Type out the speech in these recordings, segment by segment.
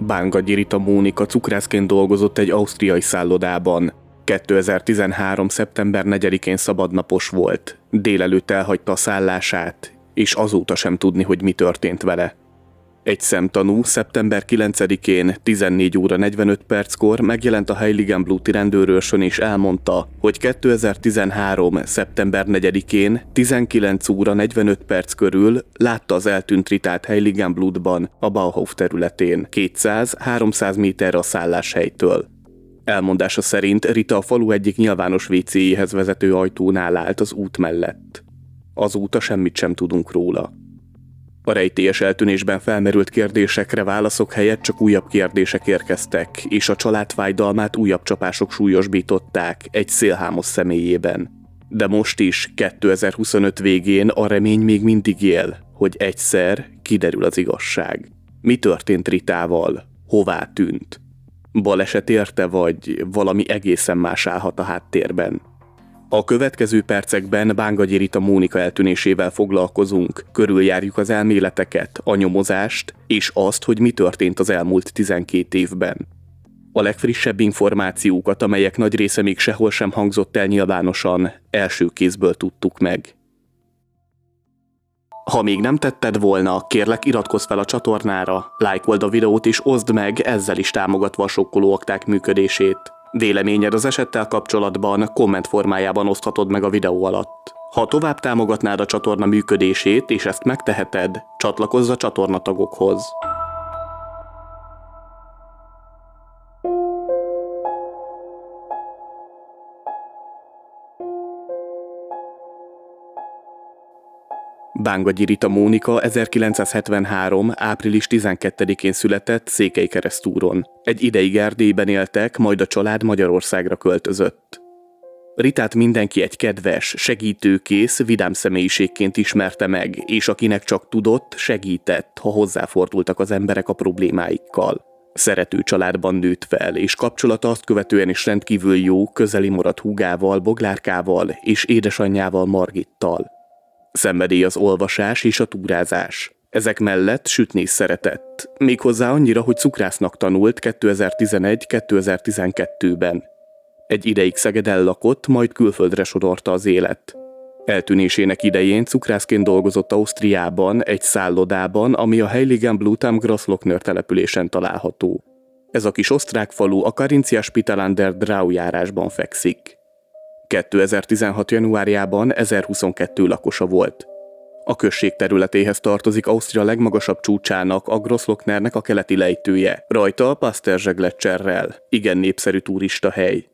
Bángagyi Rita Mónika cukrászként dolgozott egy ausztriai szállodában. 2013. szeptember 4-én szabadnapos volt. Délelőtt elhagyta a szállását, és azóta sem tudni, hogy mi történt vele. Egy szemtanú szeptember 9-én 14 óra 45 perckor megjelent a Heiligenbluti rendőrőrsön és elmondta, hogy 2013. szeptember 4-én 19 óra 45 perc körül látta az eltűnt Ritát Heiligenblutban, a Bauhof területén, 200-300 méterre a szálláshelytől. Elmondása szerint Rita a falu egyik nyilvános WC-jéhez vezető ajtónál állt az út mellett. Azóta semmit sem tudunk róla. A rejtélyes eltűnésben felmerült kérdésekre válaszok helyett csak újabb kérdések érkeztek, és a család fájdalmát újabb csapások súlyosbították egy szélhámos személyében. De most is, 2025 végén a remény még mindig él, hogy egyszer kiderül az igazság. Mi történt Ritával? Hová tűnt? Baleset érte, vagy valami egészen más állhat a háttérben? A következő percekben Bángagyi Rita Mónika eltűnésével foglalkozunk, körüljárjuk az elméleteket, a nyomozást, és azt, hogy mi történt az elmúlt 12 évben. A legfrissebb információkat, amelyek nagy része még sehol sem hangzott el nyilvánosan, első kézből tudtuk meg. Ha még nem tetted volna, kérlek iratkozz fel a csatornára, lájkold a videót és oszd meg, ezzel is támogatva a sokkoló akták működését. Véleményed az esettel kapcsolatban komment formájában oszthatod meg a videó alatt. Ha tovább támogatnád a csatorna működését, és ezt megteheted, csatlakozz a csatornatagokhoz. Bángagyi Rita Mónika 1973. április 12-én született Székelykeresztúron. Egy ideig Erdélyben éltek, majd a család Magyarországra költözött. Ritát mindenki egy kedves, segítőkész, vidám személyiségként ismerte meg, és akinek csak tudott, segített, ha hozzáfordultak az emberek a problémáikkal. Szerető családban nőtt fel, és kapcsolata azt követően is rendkívül jó, közeli maradt húgával, Boglárkával és édesanyjával, Margittal. Szenvedély az olvasás és a túrázás. Ezek mellett sütni is szeretett. Méghozzá annyira, hogy cukrásznak tanult 2011-2012-ben. Egy ideig Szegeden lakott, majd külföldre sodorta az élet. Eltűnésének idején cukrászként dolgozott Ausztriában, egy szállodában, ami a Heiligenblut am Grosslochner településen található. Ez a kis osztrák falu a Carinthia Spital an der Drau járásban fekszik. 2016. januárjában 1022 lakosa volt. A község területéhez tartozik Ausztria legmagasabb csúcsának, a Grosslochnernek a keleti lejtője, rajta a Pasterze Gletscherrel, igen népszerű turistahely.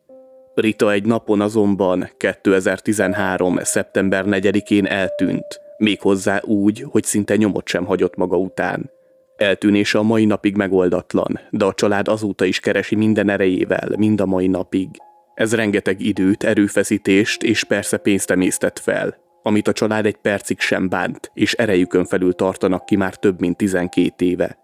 Rita egy napon azonban 2013. szeptember 4-én eltűnt, méghozzá úgy, hogy szinte nyomot sem hagyott maga után. Eltűnése a mai napig megoldatlan, de a család azóta is keresi minden erejével, mind a mai napig. Ez rengeteg időt, erőfeszítést és persze pénzt emésztett fel, amit a család egy percig sem bánt, és erejükön felül tartanak ki már több mint 12 éve.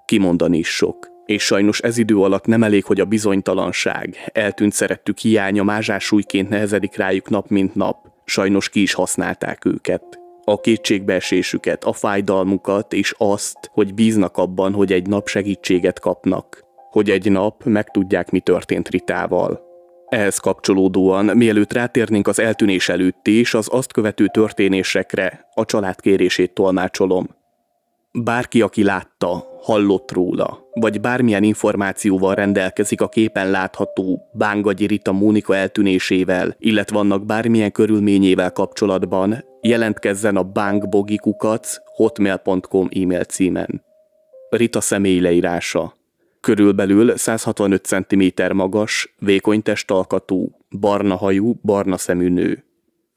Kimondani is sok, és sajnos ez idő alatt nem elég, hogy a bizonytalanság, eltűnt szerettük hiánya másássúlyként nehezedik rájuk nap mint nap, sajnos ki is használták őket. A kétségbeesésüket, a fájdalmukat és azt, hogy bíznak abban, hogy egy nap segítséget kapnak, hogy egy nap megtudják, mi történt Ritával. Ehhez kapcsolódóan, mielőtt rátérnénk az eltűnés előtti és az azt követő történésekre, a család kérését tolmácsolom. Bárki, aki látta, hallott róla, vagy bármilyen információval rendelkezik a képen látható Bángagyi Rita Mónika eltűnésével, illetve annak bármilyen körülményével kapcsolatban, jelentkezzen a bangbogikukac@hotmail.com e-mail címen. Rita személyi leírása. Körülbelül 165 cm magas, vékony testalkatú, barna hajú, barna szemű nő.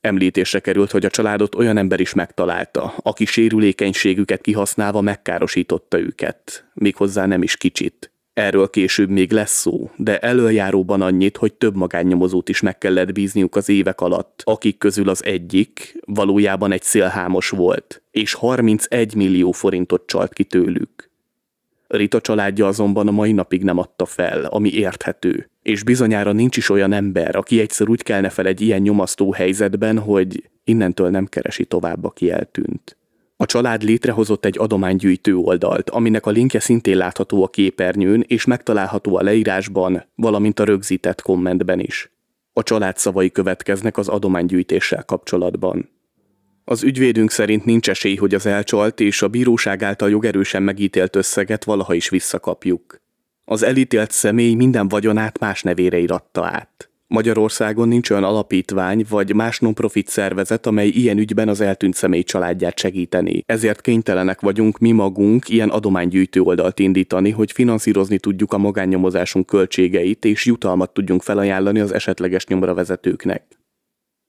Említésre került, hogy a családot olyan ember is megtalálta, aki sérülékenységüket kihasználva megkárosította őket, méghozzá nem is kicsit. Erről később még lesz szó, de elöljáróban annyit, hogy több magánnyomozót is meg kellett bízniuk az évek alatt, akik közül az egyik valójában egy szélhámos volt, és 31 millió forintot csalt ki tőlük. Rita családja azonban a mai napig nem adta fel, ami érthető, és bizonyára nincs is olyan ember, aki egyszer úgy kelne fel egy ilyen nyomasztó helyzetben, hogy innentől nem keresi tovább, aki eltűnt. A család létrehozott egy adománygyűjtő oldalt, aminek a linkje szintén látható a képernyőn és megtalálható a leírásban, valamint a rögzített kommentben is. A család szavai következnek az adománygyűjtéssel kapcsolatban. Az ügyvédünk szerint nincs esély, hogy az elcsalt és a bíróság által jogerősen megítélt összeget valaha is visszakapjuk. Az elítélt személy minden vagyonát más nevére iratta át. Magyarországon nincs olyan alapítvány vagy más non-profit szervezet, amely ilyen ügyben az eltűnt személy családját segíteni. Ezért kénytelenek vagyunk mi magunk ilyen adománygyűjtő oldalt indítani, hogy finanszírozni tudjuk a magánnyomozásunk költségeit és jutalmat tudjunk felajánlani az esetleges nyomravezetőknek.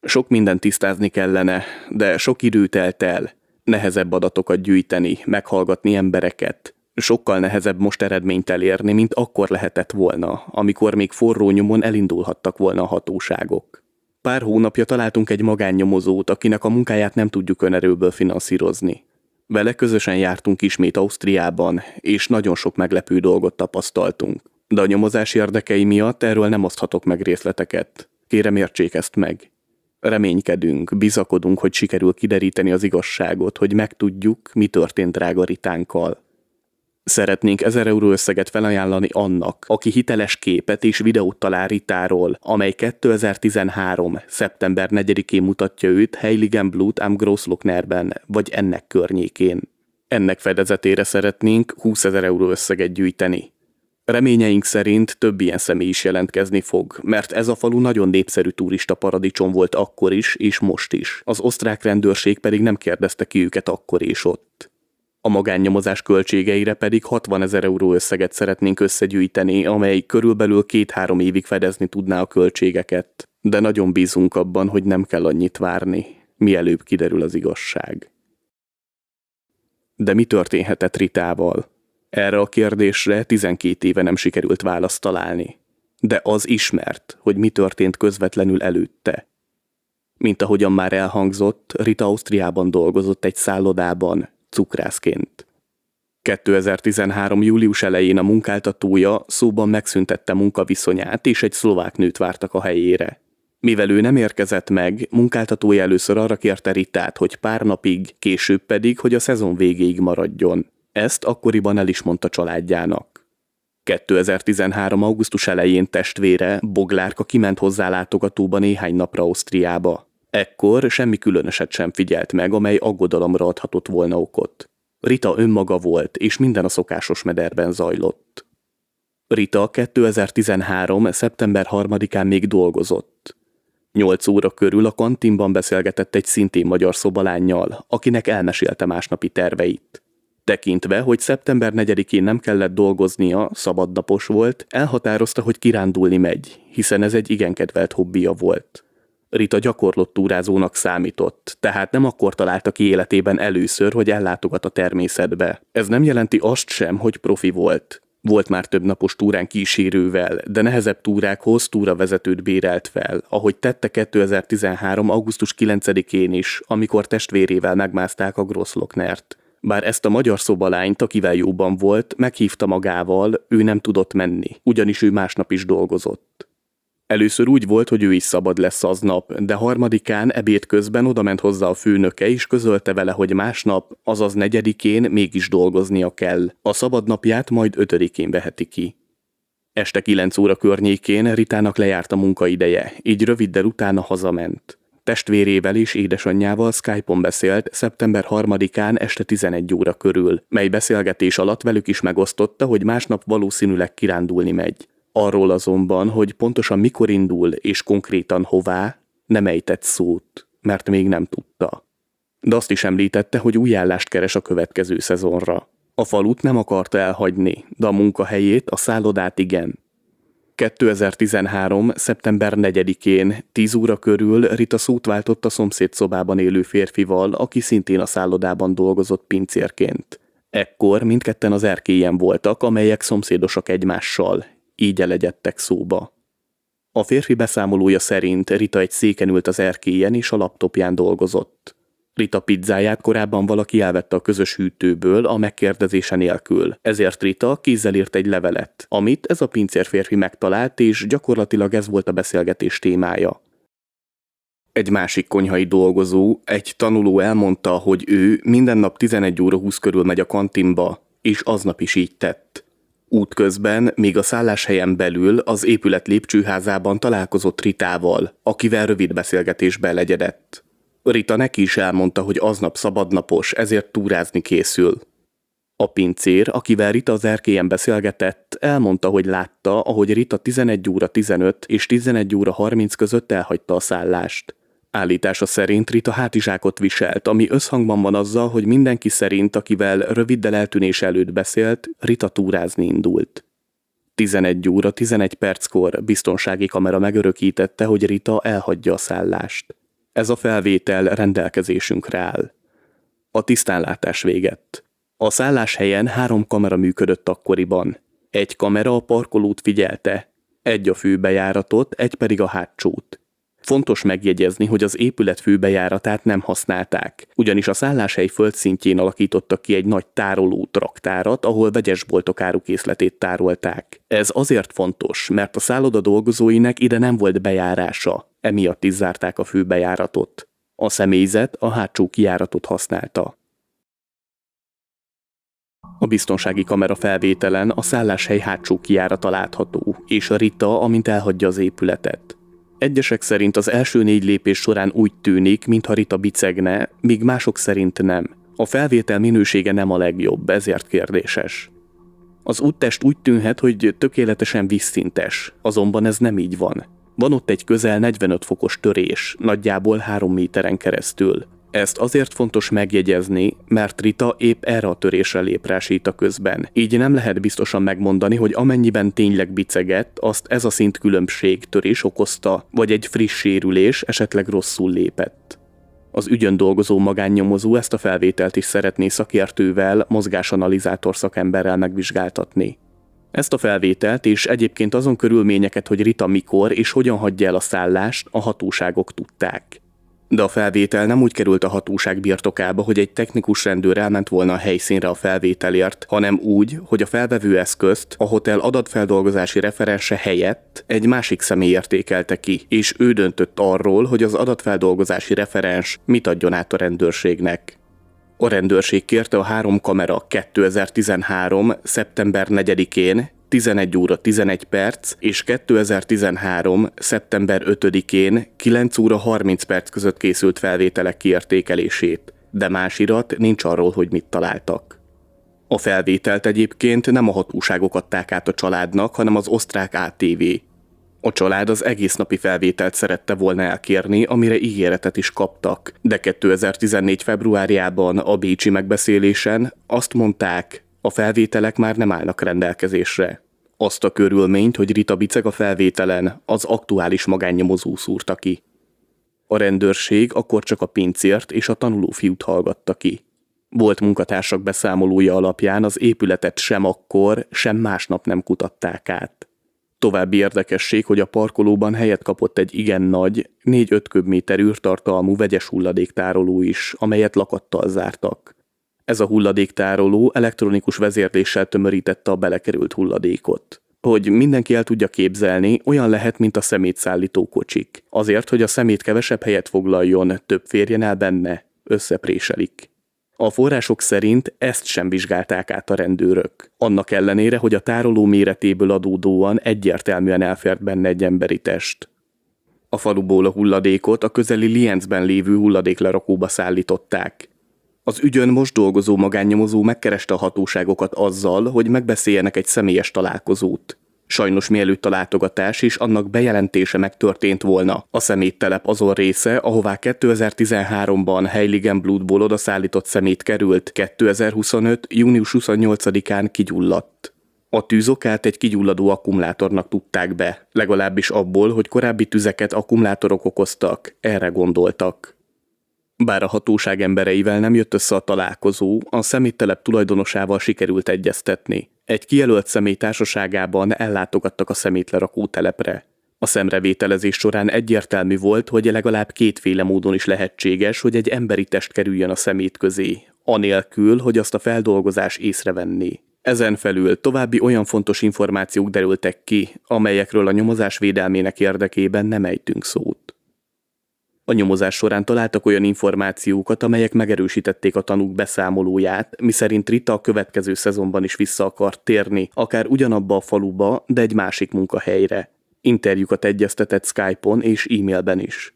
Sok mindent tisztázni kellene, de sok idő telt el. Nehezebb adatokat gyűjteni, meghallgatni embereket. Sokkal nehezebb most eredményt elérni, mint akkor lehetett volna, amikor még forró nyomon elindulhattak volna a hatóságok. Pár hónapja találtunk egy magánnyomozót, akinek a munkáját nem tudjuk önerőből finanszírozni. Vele közösen jártunk ismét Ausztriában, és nagyon sok meglepő dolgot tapasztaltunk. De a nyomozás érdekei miatt erről nem oszthatok meg részleteket. Kérem, értsék ezt meg. Reménykedünk, bizakodunk, hogy sikerül kideríteni az igazságot, hogy megtudjuk, mi történt drága Ritánkkal. Szeretnénk 1000 euró összeget felajánlani annak, aki hiteles képet és videót talál Ritáról, amely 2013. szeptember 4-én mutatja őt Heiligenblut am Großlochnerben, vagy ennek környékén. Ennek fedezetére szeretnénk 20 000 euró összeget gyűjteni. Reményeink szerint több ilyen személy is jelentkezni fog, mert ez a falu nagyon népszerű turista paradicsom volt akkor is és most is. Az osztrák rendőrség pedig nem kérdezte ki őket akkor és ott. A magánnyomozás költségeire pedig 60 000 euró összeget szeretnénk összegyűjteni, amely körülbelül 2-3 évig fedezni tudná a költségeket. De nagyon bízunk abban, hogy nem kell annyit várni, mielőbb kiderül az igazság. De mi történhetett Ritával? Erre a kérdésre 12 éve nem sikerült választ találni. De az ismert, hogy mi történt közvetlenül előtte. Mint ahogyan már elhangzott, Rita Ausztriában dolgozott egy szállodában, cukrászként. 2013. július elején a munkáltatója szóban megszüntette munkaviszonyát, és egy szlovák nőt vártak a helyére. Mivel ő nem érkezett meg, munkáltatója először arra kérte Ritát, hogy pár napig, később pedig, hogy a szezon végéig maradjon. Ezt akkoriban el is mondta családjának. 2013. augusztus elején testvére, Boglárka kiment hozzá látogatóba néhány napra Ausztriába. Ekkor semmi különöset sem figyelt meg, amely aggodalomra adhatott volna okot. Rita önmaga volt, és minden a szokásos mederben zajlott. Rita 2013. szeptember 3-án még dolgozott. 8 óra körül a kantinban beszélgetett egy szintén magyar szobalánnyal, akinek elmesélte másnapi terveit. Tekintve, hogy szeptember 4-én nem kellett dolgoznia, szabadnapos volt, elhatározta, hogy kirándulni megy, hiszen ez egy igen kedvelt hobbija volt. Rita gyakorlott túrázónak számított, tehát nem akkor találta ki életében először, hogy ellátogat a természetbe. Ez nem jelenti azt sem, hogy profi volt. Volt már több napos túrán kísérővel, de nehezebb túrákhoz túravezetőt bérelt fel, ahogy tette 2013. augusztus 9-én is, amikor testvérével megmászták a Großlochnert. Bár ezt a magyar szobalányt, akivel jóban volt, meghívta magával, ő nem tudott menni, ugyanis ő másnap is dolgozott. Először úgy volt, hogy ő is szabad lesz aznap, de 3-án ebéd közben odament hozzá a főnöke, és közölte vele, hogy másnap, azaz 4-én mégis dolgoznia kell. A szabadnapját majd 5-én veheti ki. Este 9 óra környékén Ritának lejárt a munkaideje, így röviddel utána hazament. Testvérével és édesanyjával Skype-on beszélt szeptember 3-án este 11 óra körül, mely beszélgetés alatt velük is megosztotta, hogy másnap valószínűleg kirándulni megy. Arról azonban, hogy pontosan mikor indul és konkrétan hová, nem ejtett szót, mert még nem tudta. De azt is említette, hogy új állást keres a következő szezonra. A falut nem akarta elhagyni, de a munkahelyét, a szállodát igen. 2013. szeptember 4-én 10 óra körül Rita szót váltott a szomszédszobában élő férfival, aki szintén a szállodában dolgozott pincérként. Ekkor mindketten az erkélyen voltak, amelyek szomszédosak egymással, így elegyedtek szóba. A férfi beszámolója szerint Rita egy széken ült az erkélyen és a laptopján dolgozott. Rita pizzáját korábban valaki elvette a közös hűtőből a megkérdezése nélkül, ezért Rita kézzel írt egy levelet, amit ez a pincérférfi megtalált, és gyakorlatilag ez volt a beszélgetés témája. Egy másik konyhai dolgozó, egy tanuló elmondta, hogy ő minden nap 11 óra 20 körül megy a kantinba, és aznap is így tett. Útközben, még a szálláshelyen belül az épület lépcsőházában találkozott Ritával, akivel rövid beszélgetésbe legyedett. Rita neki is elmondta, hogy aznap szabadnapos, ezért túrázni készül. A pincér, akivel Rita az erkélyen beszélgetett, elmondta, hogy látta, ahogy Rita 11 óra 15 és 11 óra 30 között elhagyta a szállást. Állítása szerint Rita hátizsákot viselt, ami összhangban van azzal, hogy mindenki szerint, akivel röviddel eltűnés előtt beszélt, Rita túrázni indult. 11 óra 11 perckor biztonsági kamera megörökítette, hogy Rita elhagyja a szállást. Ez a felvétel rendelkezésünkre áll. A tisztánlátás végett. A szálláshelyen 3 kamera működött akkoriban. Egy kamera a parkolót figyelte, egy a főbejáratot, egy pedig a hátsót. Fontos megjegyezni, hogy az épület főbejáratát nem használták, ugyanis a szálláshely földszintjén alakítottak ki egy nagy tároló traktárat, ahol vegyesboltok árukészletét tárolták. Ez azért fontos, mert a szálloda dolgozóinak ide nem volt bejárása, emiatt is zárták a főbejáratot. A személyzet a hátsó kijáratot használta. A biztonsági kamera felvételen a szálláshely hátsó kijárata látható, és a Rita, amint elhagyja az épületet. Egyesek szerint az első 4 lépés során úgy tűnik, mintha Rita bicegne, míg mások szerint nem. A felvétel minősége nem a legjobb, ezért kérdéses. Az úttest úgy tűnhet, hogy tökéletesen vízszintes, azonban ez nem így van. Van ott egy közel 45 fokos törés, nagyjából 3 méteren keresztül. Ezt azért fontos megjegyezni, mert Rita épp erre a törésre lép rá séta közben, így nem lehet biztosan megmondani, hogy amennyiben tényleg bicegett, azt ez a szintkülönbség törés okozta, vagy egy friss sérülés esetleg rosszul lépett. Az ügyön dolgozó magánnyomozó ezt a felvételt is szeretné szakértővel, mozgásanalizátor szakemberrel megvizsgáltatni. Ezt a felvételt és egyébként azon körülményeket, hogy Rita mikor és hogyan hagyja el a szállást, a hatóságok tudták. De a felvétel nem úgy került a hatóság birtokába, hogy egy technikus rendőr elment volna a helyszínre a felvételért, hanem úgy, hogy a felvevő eszközt a hotel adatfeldolgozási referense helyett egy másik személy értékelte ki, és ő döntött arról, hogy az adatfeldolgozási referens mit adjon át a rendőrségnek. A rendőrség kérte a 3 kamera 2013. szeptember 4-én 11 óra 11 perc és 2013. szeptember 5-én 9 óra 30 perc között készült felvételek kiértékelését, de más irat nincs arról, hogy mit találtak. A felvételt egyébként nem a hatóságok adták át a családnak, hanem az osztrák ATV. A család az egész napi felvételt szerette volna elkérni, amire ígéretet is kaptak, de 2014. februárjában a bécsi megbeszélésen azt mondták, a felvételek már nem állnak rendelkezésre. Azt a körülményt, hogy Rita biceg a felvételen, az aktuális magánnyomozó szúrta ki. A rendőrség akkor csak a pincért és a tanulófiút hallgatta ki. Volt munkatársak beszámolója alapján az épületet sem akkor, sem másnap nem kutatták át. További érdekesség, hogy a parkolóban helyet kapott egy igen nagy, 4-5 köbméter űrtartalmú vegyes hulladéktároló is, amelyet lakattal zártak. Ez a hulladéktároló elektronikus vezérléssel tömörítette a belekerült hulladékot. Hogy mindenki el tudja képzelni, olyan lehet, mint a szemétszállító kocsik. Azért, hogy a szemét kevesebb helyet foglaljon, több férjen el benne, összepréselik. A források szerint ezt sem vizsgálták át a rendőrök. Annak ellenére, hogy a tároló méretéből adódóan egyértelműen elfért benne egy emberi test. A faluból a hulladékot a közeli Lienzben lévő hulladéklerakóba szállították. Az ügyön most dolgozó magánnyomozó megkereste a hatóságokat azzal, hogy megbeszéljenek egy személyes találkozót. Sajnos mielőtt a látogatás és annak bejelentése megtörtént volna, a szeméttelep azon része, ahová 2013-ban Heiligenblutból odaszállított szemét került, 2025. június 28-án kigyulladt. A tűzokát egy kigyulladó akkumulátornak tudták be, legalábbis abból, hogy korábbi tüzeket akkumulátorok okoztak, erre gondoltak. Bár a hatóság embereivel nem jött össze a találkozó, a szeméttelep tulajdonosával sikerült egyeztetni. Egy kijelölt személy társaságában ellátogattak a szemétlerakó telepre. A szemrevételezés során egyértelmű volt, hogy legalább 2 módon is lehetséges, hogy egy emberi test kerüljön a szemét közé, anélkül, hogy azt a feldolgozás észrevenné. Ezen felül további olyan fontos információk derültek ki, amelyekről a nyomozás védelmének érdekében nem ejtünk szót. A nyomozás során találtak olyan információkat, amelyek megerősítették a tanúk beszámolóját, miszerint Rita a következő szezonban is vissza akart térni, akár ugyanabba a faluba, de egy másik munkahelyre. Interjúkat egyeztetett Skype-on és e-mailben is.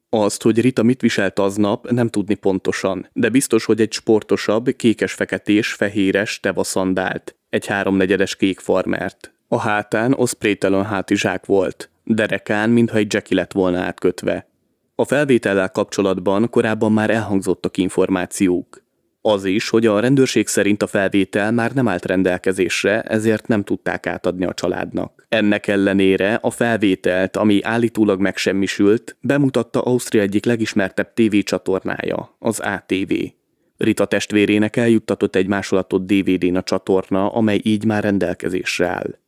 Azt, hogy Rita mit viselt aznap, nem tudni pontosan, de biztos, hogy egy sportosabb, kékes-feketés, fehéres tevaszandált, egy 3/4-es kék farmert. A hátán Osprey-talon hátizsák volt, derekán, mintha egy Jackie lett volna átkötve. A felvétellel kapcsolatban korábban már elhangzottak információk. Az is, hogy a rendőrség szerint a felvétel már nem állt rendelkezésre, ezért nem tudták átadni a családnak. Ennek ellenére a felvételt, ami állítólag megsemmisült, bemutatta Ausztria egyik legismertebb tévécsatornája, az ATV. Rita testvérének eljuttatott egy másolatot DVD-n a csatorna, amely így már rendelkezésre áll.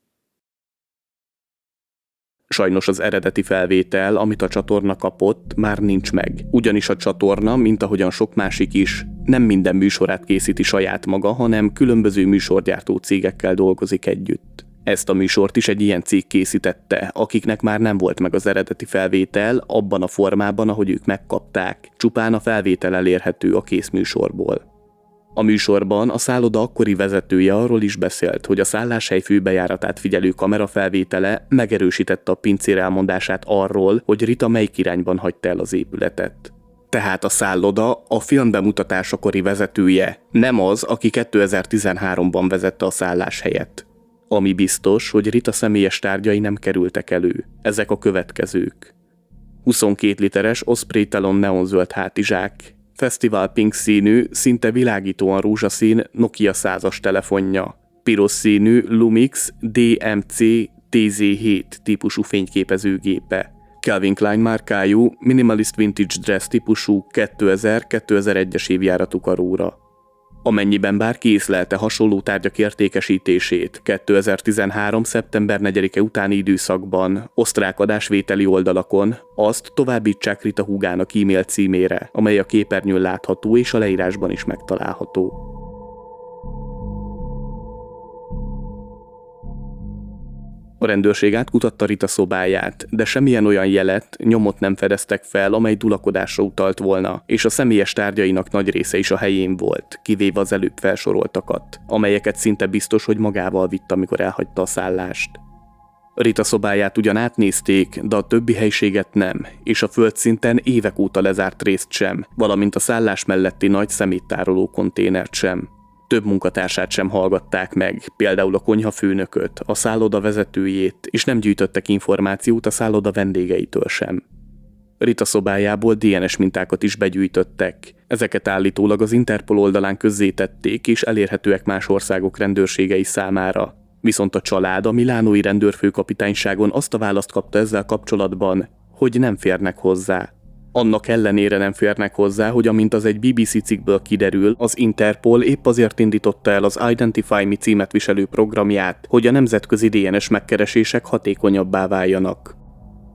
Sajnos az eredeti felvétel, amit a csatorna kapott, már nincs meg. Ugyanis a csatorna, mint ahogyan sok másik is, nem minden műsorát készíti saját maga, hanem különböző műsorgyártó cégekkel dolgozik együtt. Ezt a műsort is egy ilyen cég készítette, akiknek már nem volt meg az eredeti felvétel abban a formában, ahogy ők megkapták, csupán a felvétel elérhető a kész műsorból. A műsorban a szálloda akkori vezetője arról is beszélt, hogy a szálláshely főbejáratát figyelő kamerafelvétele megerősítette a pincér elmondását arról, hogy Rita melyik irányban hagyta el az épületet. Tehát a szálloda a film bemutatásakori vezetője, nem az, aki 2013-ban vezette a szálláshelyet. Ami biztos, hogy Rita személyes tárgyai nem kerültek elő. Ezek a következők. 22 literes Osprey-talon neonzöld hátizsák, Festival Pink színű, szinte világítóan rózsaszín Nokia 100-as telefonja, piros színű Lumix DMC TZ7 típusú fényképezőgépe, Calvin Klein márkájú Minimalist Vintage Dress típusú 2000-2001-es évjáratú karóra. Amennyiben bárki észlelte hasonló tárgyak értékesítését 2013. szeptember 4-e utáni időszakban osztrák adásvételi oldalakon, azt továbbítsák Rita húgának e-mail címére, amely a képernyőn látható és a leírásban is megtalálható. A rendőrség átkutatta Rita szobáját, de semmilyen olyan jelet, nyomot nem fedeztek fel, amely dulakodásra utalt volna, és a személyes tárgyainak nagy része is a helyén volt, kivéve az előbb felsoroltakat, amelyeket szinte biztos, hogy magával vitt, amikor elhagyta a szállást. Rita szobáját ugyan átnézték, de a többi helyiséget nem, és a földszinten évek óta lezárt részt sem, valamint a szállás melletti nagy szeméttároló konténert sem. Több munkatársát sem hallgatták meg, például a konyhafőnököt, a szálloda vezetőjét, és nem gyűjtöttek információt a szálloda vendégeitől sem. Rita szobájából DNS mintákat is begyűjtöttek. Ezeket állítólag az Interpol oldalán közzétették és elérhetőek más országok rendőrségei számára. Viszont a család a milánói rendőrfőkapitányságon azt a választ kapta ezzel kapcsolatban, hogy nem férnek hozzá. Annak ellenére nem férnek hozzá, hogy amint az egy BBC cikkből kiderül, az Interpol épp azért indította el az Identify Me címet viselő programját, hogy a nemzetközi DNS megkeresések hatékonyabbá váljanak.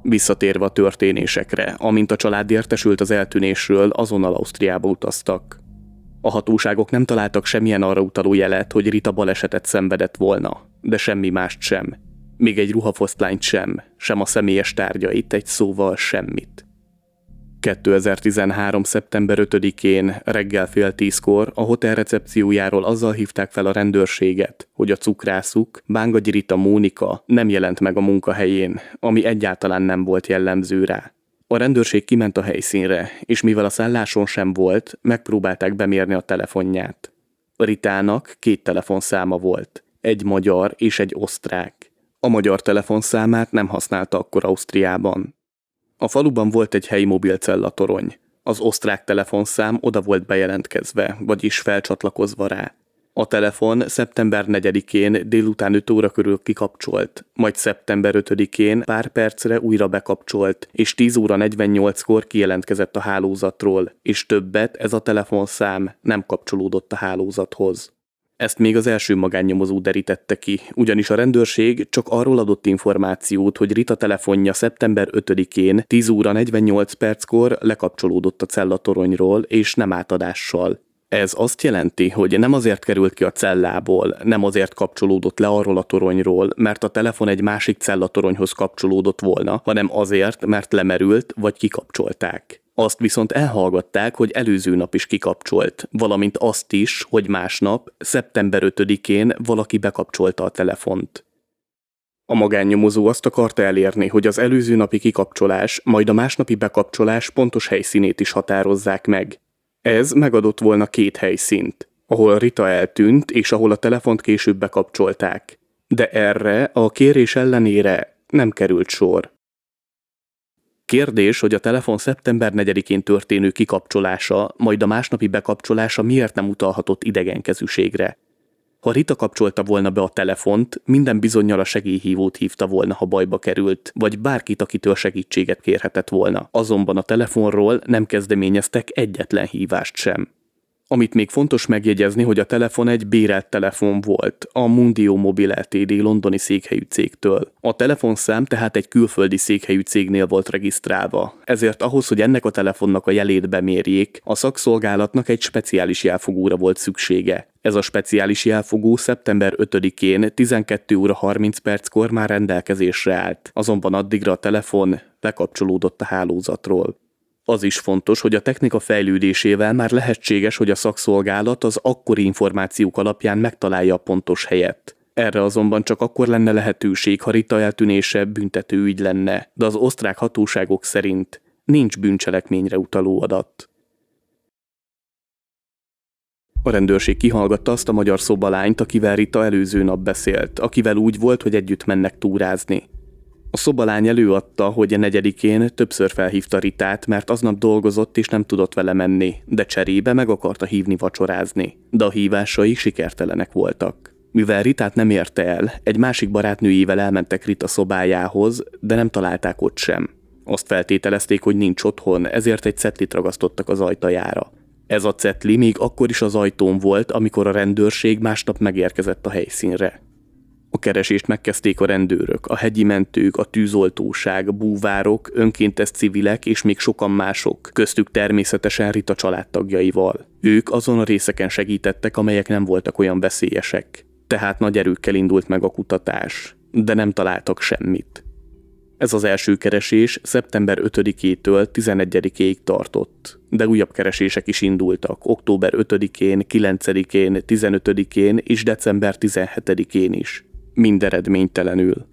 Visszatérve a történésekre, amint a család értesült az eltűnésről, azonnal Ausztriába utaztak. A hatóságok nem találtak semmilyen arra utaló jelet, hogy Rita balesetet szenvedett volna, de semmi mást sem. Még egy ruhafosztlányt sem a személyes tárgyait, egy szóval semmit. 2013. szeptember 5-én reggel fél 10-kor a hotel recepciójáról azzal hívták fel a rendőrséget, hogy a cukrászuk, Bángagyi Rita Mónika nem jelent meg a munkahelyén, ami egyáltalán nem volt jellemző rá. A rendőrség kiment a helyszínre, és mivel a szálláson sem volt, megpróbálták bemérni a telefonját. Ritának 2 telefonszáma volt, egy magyar és egy osztrák. A magyar telefonszámát nem használta akkor Ausztriában. A faluban volt egy helyi mobilcellatorony. Az osztrák telefonszám oda volt bejelentkezve, vagyis felcsatlakozva rá. A telefon szeptember 4-én délután 5 óra körül kikapcsolt, majd szeptember 5-én pár percre újra bekapcsolt, és 10 óra 48-kor kijelentkezett a hálózatról, és többet ez a telefonszám nem kapcsolódott a hálózathoz. Ezt még az első magánnyomozó derítette ki, ugyanis a rendőrség csak arról adott információt, hogy Rita telefonja szeptember 5-én 10 óra 48 perckor lekapcsolódott a cellatoronyról, és nem átadással. Ez azt jelenti, hogy nem azért került ki a cellából, nem azért kapcsolódott le arról a toronyról, mert a telefon egy másik cellatoronyhoz kapcsolódott volna, hanem azért, mert lemerült vagy kikapcsolták. Azt viszont elhallgatták, hogy előző nap is kikapcsolt, valamint azt is, hogy másnap, szeptember 5-én valaki bekapcsolta a telefont. A magánnyomozó azt akarta elérni, hogy az előző napi kikapcsolás, majd a másnapi bekapcsolás pontos helyszínét is határozzák meg. Ez megadott volna 2 helyszínt, ahol Rita eltűnt és ahol a telefont később bekapcsolták. De erre a kérés ellenére nem került sor. Kérdés, hogy a telefon szeptember 4-én történő kikapcsolása, majd a másnapi bekapcsolása miért nem utalhatott idegenkezűségre. Ha Rita kapcsolta volna be a telefont, minden bizonnyal a segélyhívót hívta volna, ha bajba került, vagy bárkit, akitől segítséget kérhetett volna. Azonban a telefonról nem kezdeményeztek egyetlen hívást sem. Amit még fontos megjegyezni, hogy a telefon egy bérelt telefon volt, a Mundio Mobile Ltd. Londoni székhelyű cégtől. A telefonszám tehát egy külföldi székhelyű cégnél volt regisztrálva, ezért ahhoz, hogy ennek a telefonnak a jelét bemérjék, a szakszolgálatnak egy speciális jelfogóra volt szüksége. Ez a speciális jelfogó szeptember 5-én 12 óra 30 perckor már rendelkezésre állt, azonban addigra a telefon lekapcsolódott a hálózatról. Az is fontos, hogy a technika fejlődésével már lehetséges, hogy a szakszolgálat az akkori információk alapján megtalálja a pontos helyet. Erre azonban csak akkor lenne lehetőség, ha Rita eltűnése büntetőügy lenne, de az osztrák hatóságok szerint nincs bűncselekményre utaló adat. A rendőrség kihallgatta azt a magyar szobalányt, akivel Rita előző nap beszélt, akivel úgy volt, hogy együtt mennek túrázni. A szobalány előadta, hogy a 4-én többször felhívta Ritát, mert aznap dolgozott és nem tudott vele menni, de cserébe meg akarta hívni vacsorázni. De a hívásai sikertelenek voltak. Mivel Ritát nem érte el, egy másik barátnőjével elmentek Rita szobájához, de nem találták ott sem. Azt feltételezték, hogy nincs otthon, ezért egy cetlit ragasztottak az ajtajára. Ez a cetli még akkor is az ajtón volt, amikor a rendőrség másnap megérkezett a helyszínre. A keresést megkezdték a rendőrök, a hegyi mentők, a tűzoltóság, a búvárok, önkéntes civilek és még sokan mások, köztük természetesen Rita családtagjaival. Ők azon a részeken segítettek, amelyek nem voltak olyan veszélyesek. Tehát nagy erőkkel indult meg a kutatás, de nem találtak semmit. Ez az első keresés szeptember 5-től 11-ig tartott, de újabb keresések is indultak október 5-én, 9-én, 15-én és december 17-én is. Mind eredménytelenül.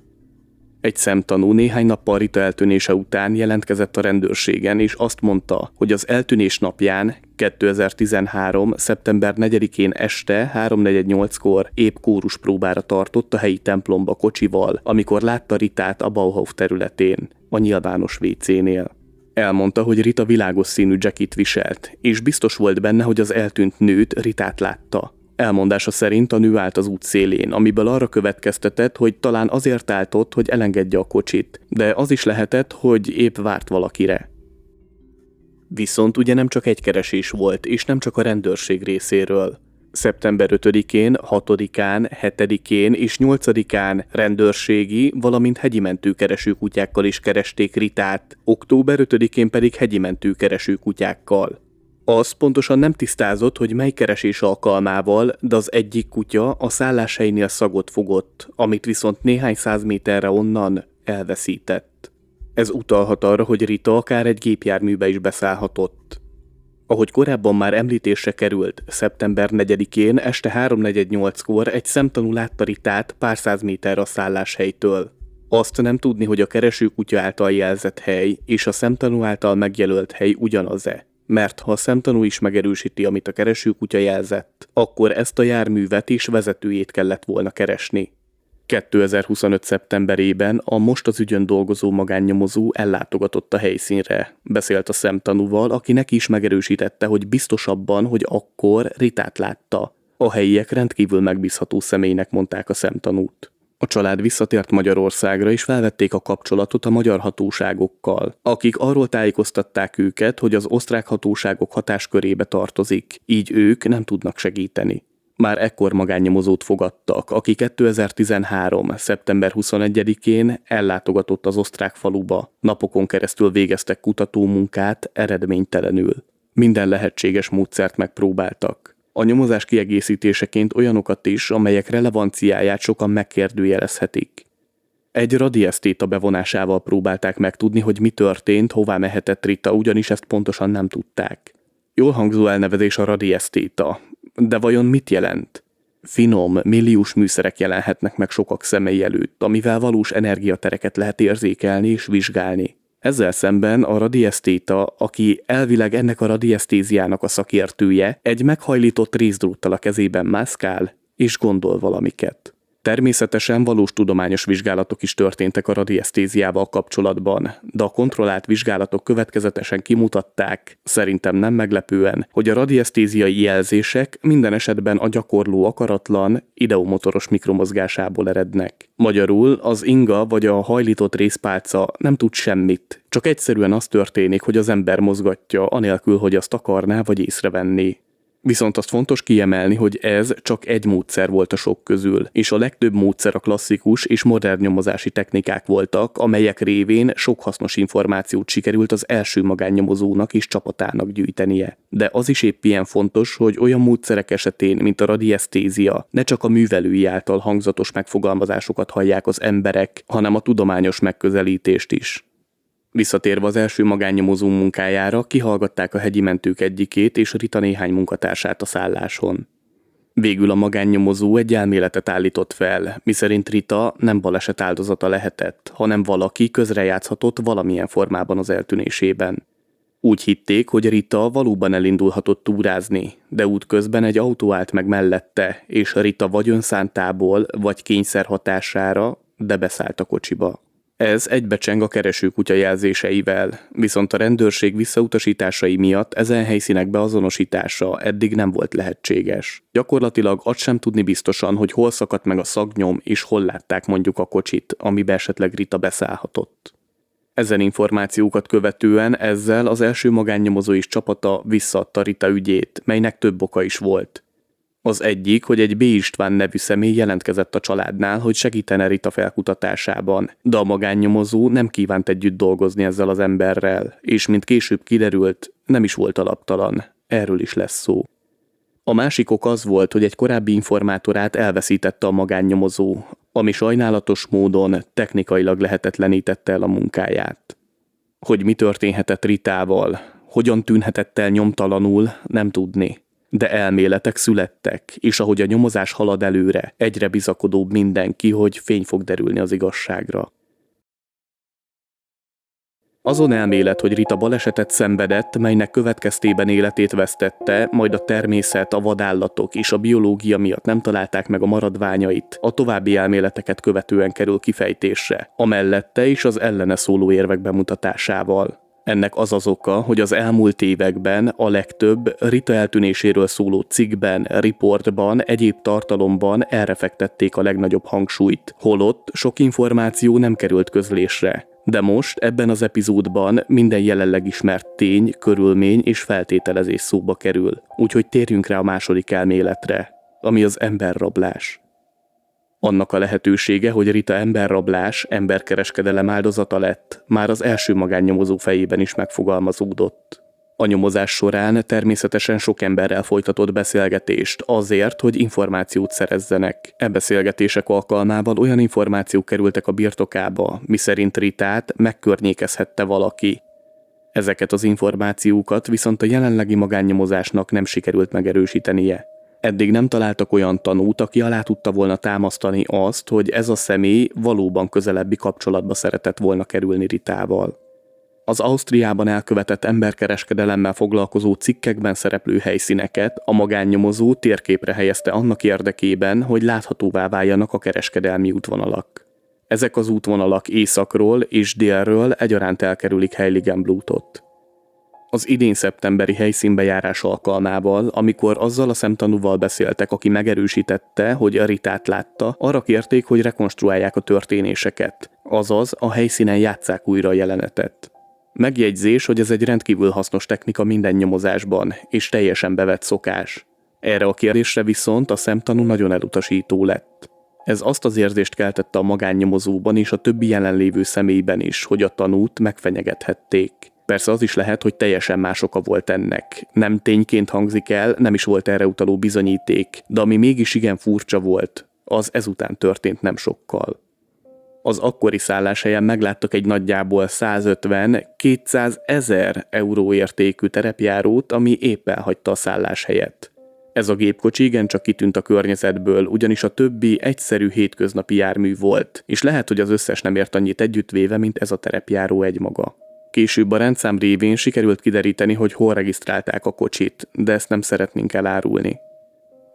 Egy szemtanú néhány nappal Rita eltűnése után jelentkezett a rendőrségen, és azt mondta, hogy az eltűnés napján, 2013. szeptember 4-én este 3:48-kor épp kóruspróbára tartott a helyi templomba kocsival, amikor látta Ritát a Bauhaus területén, a nyilvános WC-nél. Elmondta, hogy Rita világos színű jackit viselt, és biztos volt benne, hogy az eltűnt nőt, Ritát látta. Elmondása szerint a nő állt az út szélén, amiből arra következtetett, hogy talán azért állt ott, hogy elengedje a kocsit, de az is lehetett, hogy épp várt valakire. Viszont ugye nem csak egy keresés volt, és nem csak a rendőrség részéről. Szeptember 5-én, 6-án, 7-én és 8-án rendőrségi, valamint hegyi mentőkeresőkutyákkal is keresték Ritát, október 5-én pedig hegyi mentőkeresőkutyákkal. Az pontosan nem tisztázott, hogy mely keresés alkalmával, de az egyik kutya a szálláshelynél szagot fogott, amit viszont néhány 100 méterre onnan elveszített. Ez utalhat arra, hogy Rita akár egy gépjárműbe is beszállhatott. Ahogy korábban már említésre került, szeptember 4-én este 3:48-kor egy szemtanú látta Ritát pár 100 méterre a szálláshelytől. Azt nem tudni, hogy a keresőkutya által jelzett hely és a szemtanú által megjelölt hely ugyanaz-e. Mert ha a szemtanú is megerősíti, amit a keresőkutya jelzett, akkor ezt a járművet és vezetőjét kellett volna keresni. 2025. szeptemberében a most az ügyön dolgozó magánnyomozó ellátogatott a helyszínre. Beszélt a szemtanúval, aki neki is megerősítette, hogy biztos abban, hogy akkor Ritát látta. A helyiek rendkívül megbízható személynek mondták a szemtanút. A család visszatért Magyarországra, és felvették a kapcsolatot a magyar hatóságokkal, akik arról tájékoztatták őket, hogy az osztrák hatóságok hatáskörébe tartozik, így ők nem tudnak segíteni. Már ekkor magánnyomozót fogadtak, aki 2013. szeptember 21-én ellátogatott az osztrák faluba. Napokon keresztül végeztek kutatómunkát eredménytelenül. Minden lehetséges módszert megpróbáltak. A nyomozás kiegészítéseként olyanokat is, amelyek relevanciáját sokan megkérdőjelezhetik. Egy radiesztéta bevonásával próbálták megtudni, hogy mi történt, hová mehetett Rita, ugyanis ezt pontosan nem tudták. Jól hangzó elnevezés a radiesztéta, de vajon mit jelent? Finom, milliós műszerek jelenhetnek meg sokak szemei előtt, amivel valós energiatereket lehet érzékelni és vizsgálni. Ezzel szemben a radiesztéta, aki elvileg ennek a radiesztéziának a szakértője, egy meghajlított részdróttal a kezében mászkál és gondol valamiket. Természetesen valós tudományos vizsgálatok is történtek a radiesztéziával kapcsolatban, de a kontrollált vizsgálatok következetesen kimutatták, szerintem nem meglepően, hogy a radiesztéziai jelzések minden esetben a gyakorló akaratlan, ideomotoros mikromozgásából erednek. Magyarul az inga vagy a hajlított részpálca nem tud semmit, csak egyszerűen az történik, hogy az ember mozgatja, anélkül, hogy azt akarná vagy észrevenné. Viszont azt fontos kiemelni, hogy ez csak egy módszer volt a sok közül, és a legtöbb módszer a klasszikus és modern nyomozási technikák voltak, amelyek révén sok hasznos információt sikerült az első magánnyomozónak és csapatának gyűjtenie. De az is épp ilyen fontos, hogy olyan módszerek esetén, mint a radiesztézia, ne csak a művelői által hangzatos megfogalmazásokat hallják az emberek, hanem a tudományos megközelítést is. Visszatérve az első magánnyomozó munkájára, kihallgatták a hegyi mentők egyikét és Rita néhány munkatársát a szálláson. Végül a magánnyomozó egy elméletet állított fel, miszerint Rita nem baleset áldozata lehetett, hanem valaki közrejátszhatott valamilyen formában az eltűnésében. Úgy hitték, hogy Rita valóban elindulhatott túrázni, de útközben egy autó állt meg mellette, és Rita vagy önszántából, vagy kényszer hatására, de beszállt a kocsiba. Ez egybecseng a keresőkutya jelzéseivel, viszont a rendőrség visszautasításai miatt ezen helyszínek beazonosítása eddig nem volt lehetséges. Gyakorlatilag azt sem tudni biztosan, hogy hol szakadt meg a szagnyom és hol látták mondjuk a kocsit, amibe esetleg Rita beszállhatott. Ezen információkat követően ezzel az első magánnyomozó is csapata visszaadta Rita ügyét, melynek több oka is volt. Az egyik, hogy egy B. István nevű személy jelentkezett a családnál, hogy segítene Rita felkutatásában, de a magánnyomozó nem kívánt együtt dolgozni ezzel az emberrel, és mint később kiderült, nem is volt alaptalan, erről is lesz szó. A másik ok az volt, hogy egy korábbi informátorát elveszítette a magánnyomozó, ami sajnálatos módon technikailag lehetetlenítette el a munkáját. Hogy mi történhetett Ritával, hogyan tűnhetett el nyomtalanul, nem tudni. De elméletek születtek, és ahogy a nyomozás halad előre, egyre bizakodóbb mindenki, hogy fény fog derülni az igazságra. Azon elmélet, hogy Rita balesetet szenvedett, melynek következtében életét vesztette, majd a természet, a vadállatok és a biológia miatt nem találták meg a maradványait, a további elméleteket követően kerül kifejtésre, a mellette és az ellene szóló érvek bemutatásával. Ennek az az oka, hogy az elmúlt években a legtöbb Rita eltűnéséről szóló cikkben, riportban, egyéb tartalomban erre fektették a legnagyobb hangsúlyt, holott sok információ nem került közlésre. De most ebben az epizódban minden jelenleg ismert tény, körülmény és feltételezés szóba kerül, úgyhogy térjünk rá a második elméletre, ami az emberrablás. Annak a lehetősége, hogy Rita emberrablás, emberkereskedelem áldozata lett, már az első magánnyomozó fejében is megfogalmazódott. A nyomozás során természetesen sok emberrel folytatott beszélgetést azért, hogy információt szerezzenek. E beszélgetések alkalmával olyan információk kerültek a birtokába, miszerint Ritát megkörnyékezhette valaki. Ezeket az információkat viszont a jelenlegi magánnyomozásnak nem sikerült megerősítenie. Eddig nem találtak olyan tanút, aki alá tudta volna támasztani azt, hogy ez a személy valóban közelebbi kapcsolatba szeretett volna kerülni Ritával. Az Ausztriában elkövetett emberkereskedelemmel foglalkozó cikkekben szereplő helyszíneket a magánnyomozó térképre helyezte annak érdekében, hogy láthatóvá váljanak a kereskedelmi útvonalak. Ezek az útvonalak északról és délről egyaránt elkerülik Heiligenblutot. Az idén szeptemberi helyszínbejárás alkalmával, amikor azzal a szemtanúval beszéltek, aki megerősítette, hogy a Ritát látta, arra kérték, hogy rekonstruálják a történéseket, azaz a helyszínen játsszák újra a jelenetet. Megjegyzés, hogy ez egy rendkívül hasznos technika minden nyomozásban, és teljesen bevett szokás. Erre a kérdésre viszont a szemtanú nagyon elutasító lett. Ez azt az érzést keltette a magánnyomozóban és a többi jelenlévő személyben is, hogy a tanút megfenyegethették. Persze az is lehet, hogy teljesen más oka volt ennek. Nem tényként hangzik el, nem is volt erre utaló bizonyíték, de ami mégis igen furcsa volt, az ezután történt nem sokkal. Az akkori szálláshelyen megláttak egy nagyjából 150-200 ezer euró értékű terepjárót, ami épp elhagyta a szálláshelyet. Ez a gépkocsi igencsak kitűnt a környezetből, ugyanis a többi egyszerű hétköznapi jármű volt, és lehet, hogy az összes nem ért annyit együttvéve, mint ez a terepjáró egymaga. Később a rendszám révén sikerült kideríteni, hogy hol regisztrálták a kocsit, de ezt nem szeretnénk elárulni.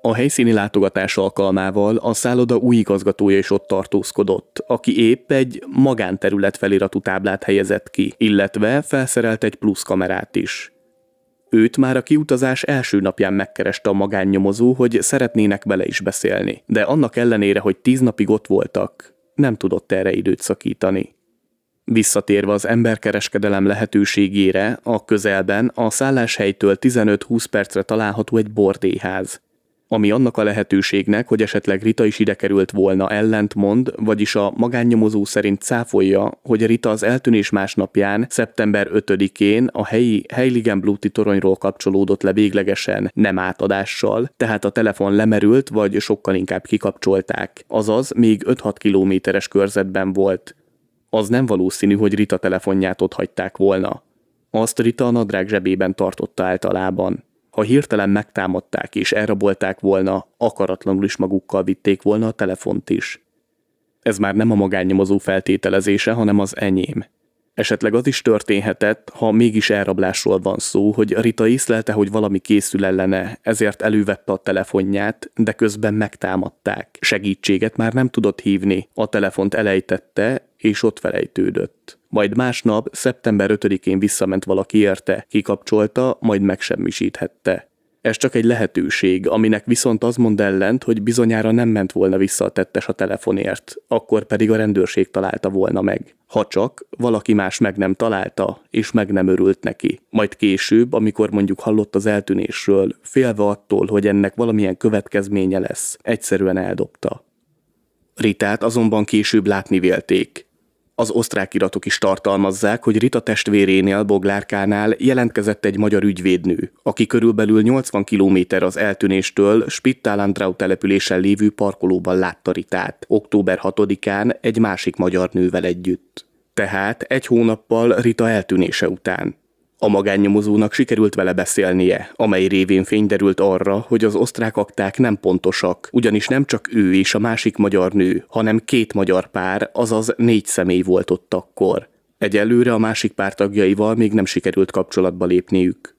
A helyszíni látogatás alkalmával a szálloda új igazgatója is ott tartózkodott, aki épp egy magánterület feliratú táblát helyezett ki, illetve felszerelt egy plusz kamerát is. Őt már a kiutazás első napján megkereste a magánnyomozó, hogy szeretnének vele is beszélni, de annak ellenére, hogy 10 napig ott voltak, nem tudott erre időt szakítani. Visszatérve az emberkereskedelem lehetőségére, a közelben a szálláshelytől 15-20 percre található egy bordélyház, ami annak a lehetőségnek, hogy esetleg Rita is ide került volna, ellentmond, vagyis a magánnyomozó szerint cáfolja, hogy Rita az eltűnés másnapján, szeptember 5-én a helyi Heiligenbluti toronyról kapcsolódott le véglegesen, nem átadással, tehát a telefon lemerült, vagy sokkal inkább kikapcsolták, azaz még 5-6 kilométeres körzetben volt. Az nem valószínű, hogy Rita telefonját ott hagyták volna. Azt Rita a nadrág zsebében tartotta általában. Ha hirtelen megtámadták és elrabolták volna, akaratlanul is magukkal vitték volna a telefont is. Ez már nem a magánnyomozó feltételezése, hanem az enyém. Esetleg az is történhetett, ha mégis elrablásról van szó, hogy Rita észlelte, hogy valami készül ellene, ezért elővette a telefonját, de közben megtámadták. Segítséget már nem tudott hívni, a telefont elejtette, és ott felejtődött. Majd másnap, szeptember 5-én visszament valaki érte, kikapcsolta, majd megsemmisíthette. Ez csak egy lehetőség, aminek viszont az mond ellent, hogy bizonyára nem ment volna vissza a tettes a telefonért, akkor pedig a rendőrség találta volna meg. Ha csak valaki más meg nem találta, és meg nem örült neki. Majd később, amikor mondjuk hallott az eltűnésről, félve attól, hogy ennek valamilyen következménye lesz, egyszerűen eldobta. Ritát azonban később látni vélték. Az osztrák iratok is tartalmazzák, hogy Rita testvérénél, Boglárkánál jelentkezett egy magyar ügyvédnő, aki körülbelül 80 kilométer az eltűnéstől Spittal-Andrau településen lévő parkolóban látta Ritát, október 6-án egy másik magyar nővel együtt. Tehát egy hónappal Rita eltűnése után. A magánnyomozónak sikerült vele beszélnie, amely révén fény derült arra, hogy az osztrák akták nem pontosak, ugyanis nem csak ő és a másik magyar nő, hanem 2 magyar pár, azaz 4 személy volt ott akkor. Egyelőre a másik pár tagjaival még nem sikerült kapcsolatba lépniük.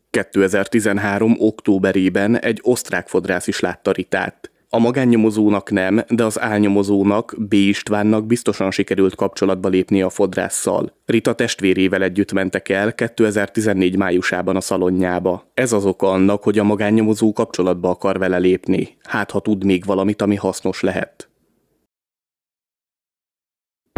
2013. októberében egy osztrák fodrász is látta Ritát. A magánnyomozónak nem, de az álnyomozónak, B. Istvánnak biztosan sikerült kapcsolatba lépni a fodrásszal. Rita testvérével együtt mentek el 2014 májusában a szalonjába. Ez az oka annak, hogy a magánnyomozó kapcsolatba akar vele lépni. Hát ha tud még valamit, ami hasznos lehet.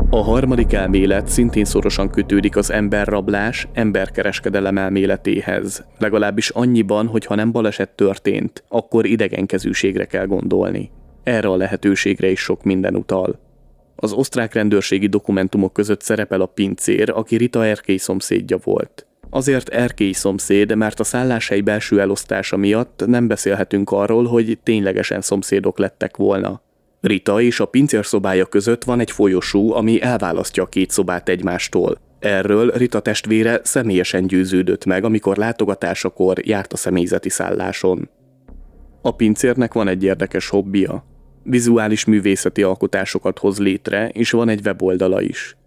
A harmadik elmélet szintén szorosan kötődik az emberrablás, emberkereskedelem elméletéhez. Legalábbis annyiban, hogy ha nem baleset történt, akkor idegenkezűségre kell gondolni. Erre a lehetőségre is sok minden utal. Az osztrák rendőrségi dokumentumok között szerepel a pincér, aki Rita erkély szomszédja volt. Azért erkély szomszéd, mert a szálláshely belső elosztása miatt nem beszélhetünk arról, hogy ténylegesen szomszédok lettek volna. Rita és a pincér szobája között van egy folyosó, ami elválasztja a 2 szobát egymástól. Erről Rita testvére személyesen győződött meg, amikor látogatásakor járt a személyzeti szálláson. A pincérnek van egy érdekes hobbija. Vizuális művészeti alkotásokat hoz létre, és van egy weboldala is.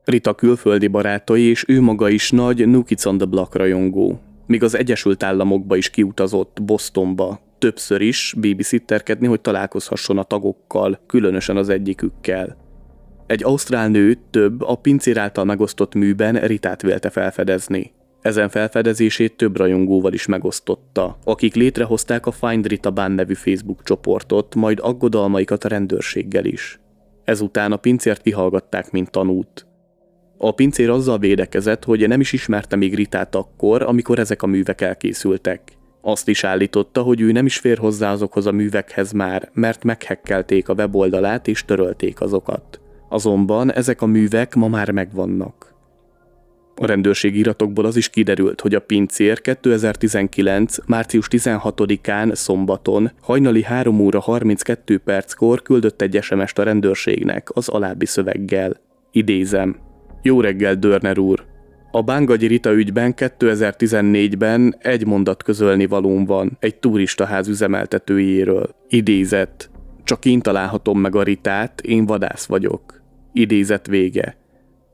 Rita külföldi barátai és ő maga is nagy New Kids on the Block rajongó. Míg az Egyesült Államokba is kiutazott, Bostonba, többször is babysitterkedni, hogy találkozhasson a tagokkal, különösen az egyikükkel. Egy ausztrál nő több a pincér által megosztott műben Ritát vélte felfedezni. Ezen felfedezését több rajongóval is megosztotta, akik létrehozták a Find Rita Bunn nevű Facebook csoportot, majd aggodalmaikat a rendőrséggel is. Ezután a pincért kihallgatták, mint tanút. A pincér azzal védekezett, hogy nem is ismerte még Ritát akkor, amikor ezek a művek elkészültek. Azt is állította, hogy ő nem is fér hozzá azokhoz a művekhez már, mert meghekkelték a weboldalát és törölték azokat. Azonban ezek a művek ma már megvannak. A rendőrségi iratokból az is kiderült, hogy a pincér 2019. március 16-án szombaton hajnali 3 óra 32 perckor küldött egy SMS-t a rendőrségnek az alábbi szöveggel. Idézem. Jó reggel, Dörner úr! A Bángagyi Rita ügyben 2014-ben egy mondat közölnivalóm van egy turistaház üzemeltetőjéről. Idézet. Csak én találhatom meg a Ritát, én vadász vagyok. Idézet vége.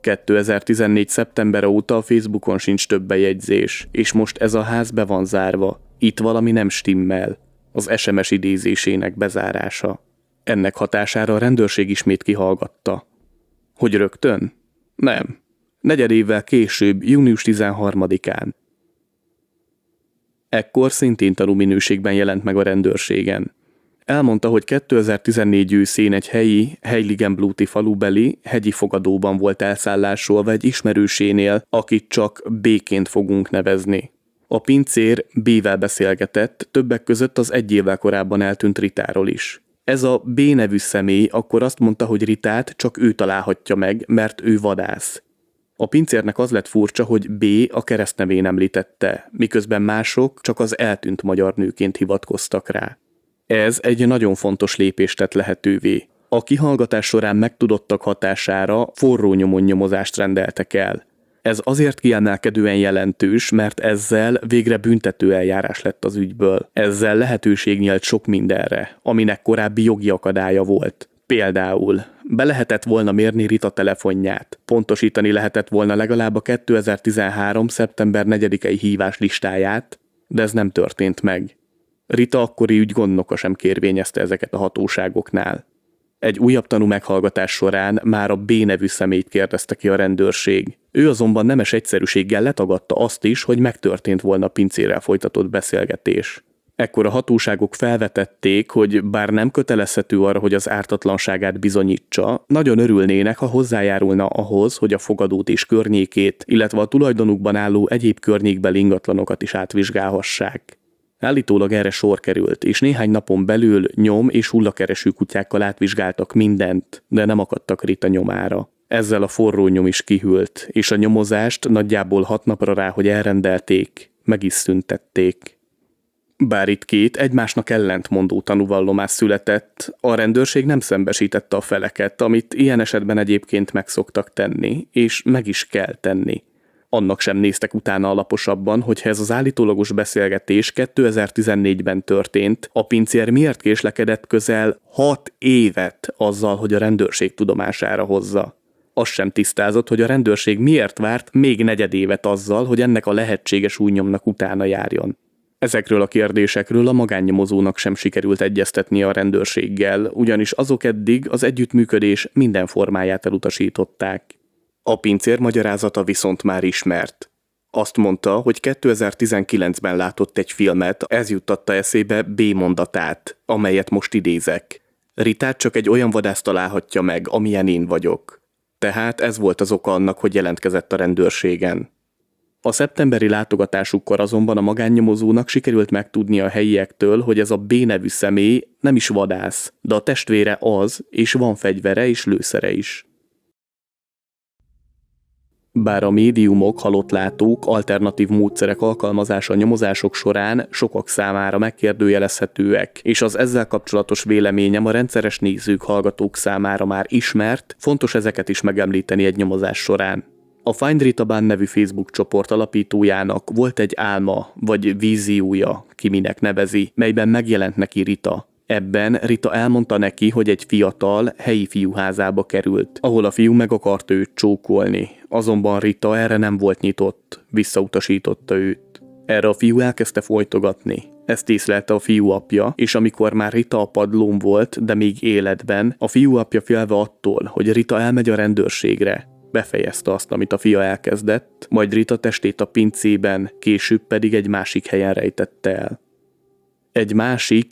2014. szeptember óta a Facebookon sincs több bejegyzés, és most ez a ház be van zárva. Itt valami nem stimmel. Az SMS idézésének bezárása. Ennek hatására a rendőrség ismét kihallgatta. Hogy rögtön? Nem. 4 évvel később, június 13-án. Ekkor szintén tanúminőségben jelent meg a rendőrségen. Elmondta, hogy 2014 őszén egy helyi Heiligenbluti falubeli hegyi fogadóban volt elszállásolva egy ismerősénél, akit csak B-ként fogunk nevezni. A pincér B-vel beszélgetett, többek között az 1 évvel korábban eltűnt Ritáról is. Ez a B nevű személy akkor azt mondta, hogy Ritát csak ő találhatja meg, mert ő vadász. A pincérnek az lett furcsa, hogy B a keresztnevén említette, miközben mások csak az eltűnt magyar nőként hivatkoztak rá. Ez egy nagyon fontos lépést tett lehetővé. A kihallgatás során megtudottak hatására forró nyomon nyomozást rendeltek el. Ez azért kiemelkedően jelentős, mert ezzel végre büntető eljárás lett az ügyből. Ezzel lehetőség nyílt sok mindenre, aminek korábbi jogi akadálya volt. Például be lehetett volna mérni Rita telefonját, pontosítani lehetett volna legalább a 2013. szeptember 4-i hívás listáját, de ez nem történt meg. Rita akkori ügygondnoka sem kérvényezte ezeket a hatóságoknál. Egy újabb tanú meghallgatás során már a B nevű személyt kérdezte ki a rendőrség. Ő azonban nemes egyszerűséggel letagadta azt is, hogy megtörtént volna a pincérrel folytatott beszélgetés. Ekkor a hatóságok felvetették, hogy bár nem kötelezhető arra, hogy az ártatlanságát bizonyítsa, nagyon örülnének, ha hozzájárulna ahhoz, hogy a fogadót és környékét, illetve a tulajdonukban álló egyéb környékbeli ingatlanokat is átvizsgálhassák. Állítólag erre sor került, és néhány napon belül nyom- és hullakereső kutyákkal átvizsgáltak mindent, de nem akadtak Rita nyomára. Ezzel a forró nyom is kihűlt, és a nyomozást nagyjából 6 napra rá, hogy elrendelték, meg is szüntették. Bár itt 2 egymásnak ellentmondó tanúvallomás született, a rendőrség nem szembesítette a feleket, amit ilyen esetben egyébként meg szoktak tenni, és meg is kell tenni. Annak sem néztek utána alaposabban, hogyha ez az állítólagos beszélgetés 2014-ben történt, a pincér miért késlekedett közel 6 évet azzal, hogy a rendőrség tudomására hozza. Az sem tisztázott, hogy a rendőrség miért várt még 4 évet azzal, hogy ennek a lehetséges új nyomnak utána járjon. Ezekről a kérdésekről a magánnyomozónak sem sikerült egyeztetnie a rendőrséggel, ugyanis azok eddig az együttműködés minden formáját elutasították. A pincér magyarázata viszont már ismert. Azt mondta, hogy 2019-ben látott egy filmet, ez juttatta eszébe B mondatát, amelyet most idézek. Ritát csak egy olyan vadász találhatja meg, amilyen én vagyok. Tehát ez volt az oka annak, hogy jelentkezett a rendőrségen. A szeptemberi látogatásukkor azonban a magánnyomozónak sikerült megtudni a helyiektől, hogy ez a B nevű személy nem is vadász, de a testvére az, és van fegyvere és lőszere is. Bár a médiumok, halottlátók, alternatív módszerek alkalmazása a nyomozások során sokak számára megkérdőjelezhetőek, és az ezzel kapcsolatos véleményem a rendszeres nézők, hallgatók számára már ismert, fontos ezeket is megemlíteni egy nyomozás során. A Find Rita Band nevű Facebook csoport alapítójának volt egy álma, vagy víziója, ki minek nevezi, melyben megjelent neki Rita. Ebben Rita elmondta neki, hogy egy fiatal, helyi fiúházába került, ahol a fiú meg akarta őt csókolni, azonban Rita erre nem volt nyitott, visszautasította őt. Erre a fiú elkezdte folytogatni. Ezt észlelte a fiú apja, és amikor már Rita a padlón volt, de még életben, a fiú apja félve attól, hogy Rita elmegy a rendőrségre, befejezte azt, amit a fia elkezdett, majd Rita testét a pincében, később pedig egy másik helyen rejtette el.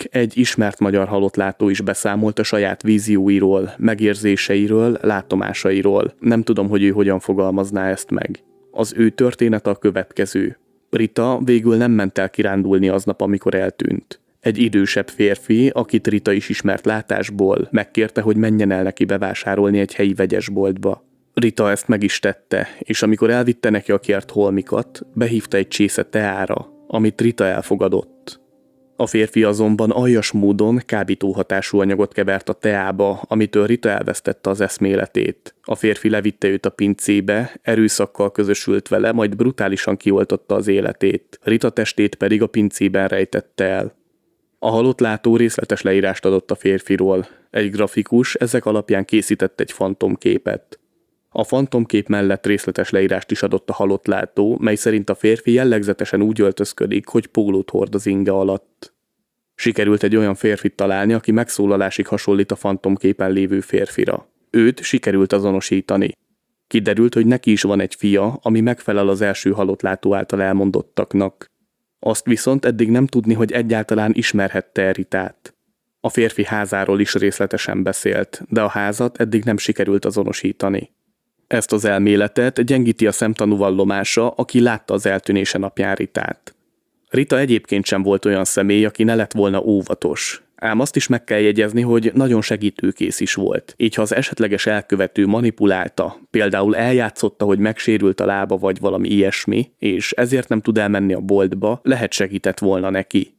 Egy ismert magyar halottlátó is beszámolt a saját vízióiról, megérzéseiről, látomásairól. Nem tudom, hogy ő hogyan fogalmazná ezt meg. Az ő története a következő. Rita végül nem ment el kirándulni aznap, amikor eltűnt. Egy idősebb férfi, akit Rita is ismert látásból, megkérte, hogy menjen el neki bevásárolni egy helyi vegyesboltba. Rita ezt meg is tette, és amikor elvitte neki a kért holmikat, behívta egy csésze teára, amit Rita elfogadott. A férfi azonban aljas módon kábító hatású anyagot kevert a teába, amitől Rita elvesztette az eszméletét. A férfi levitte őt a pincébe, erőszakkal közösült vele, majd brutálisan kioltotta az életét. Rita testét pedig a pincében rejtette el. A halott látó részletes leírást adott a férfiról. Egy grafikus ezek alapján készített egy fantomképet. A fantomkép mellett részletes leírást is adott a halott látó, mely szerint a férfi jellegzetesen úgy öltözködik, hogy pólót hord az inge alatt. Sikerült egy olyan férfit találni, aki megszólalásig hasonlít a fantomképen lévő férfira. Őt sikerült azonosítani. Kiderült, hogy neki is van egy fia, ami megfelel az első halott látó által elmondottaknak. Azt viszont eddig nem tudni, hogy egyáltalán ismerhette Ritát. A férfi házáról is részletesen beszélt, de a házat eddig nem sikerült azonosítani. Ezt az elméletet gyengíti a szemtanú vallomása, aki látta az eltűnése napján Ritát. Rita egyébként sem volt olyan személy, aki ne lett volna óvatos. Ám azt is meg kell jegyezni, hogy nagyon segítőkész is volt. Így ha az esetleges elkövető manipulálta, például eljátszotta, hogy megsérült a lába vagy valami ilyesmi, és ezért nem tud elmenni a boltba, lehet segített volna neki.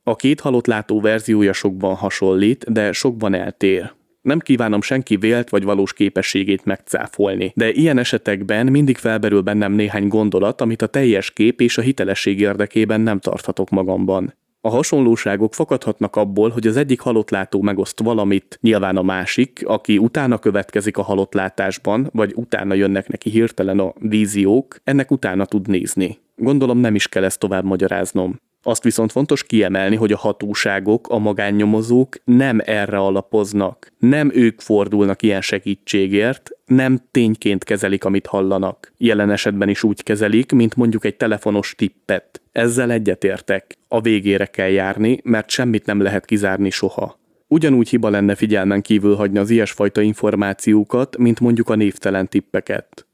A két halott látó verziója sokban hasonlít, de sokban eltér. Nem kívánom senki vélt vagy valós képességét megcáfolni, de ilyen esetekben mindig felberül bennem néhány gondolat, amit a teljes kép és a hitelesség érdekében nem tarthatok magamban. A hasonlóságok fakadhatnak abból, hogy az egyik halottlátó megoszt valamit, nyilván a másik, aki utána következik a halottlátásban, vagy utána jönnek neki hirtelen a víziók, ennek utána tud nézni. Gondolom nem is kell ezt tovább magyaráznom. Azt viszont fontos kiemelni, hogy a hatóságok, a magánnyomozók nem erre alapoznak. Nem ők fordulnak ilyen segítségért, nem tényként kezelik, amit hallanak. Jelen esetben is úgy kezelik, mint mondjuk egy telefonos tippet. Ezzel egyetértek. A végére kell járni, mert semmit nem lehet kizárni soha. Ugyanúgy hiba lenne figyelmen kívül hagyni az ilyesfajta információkat, mint mondjuk a névtelen tippeket.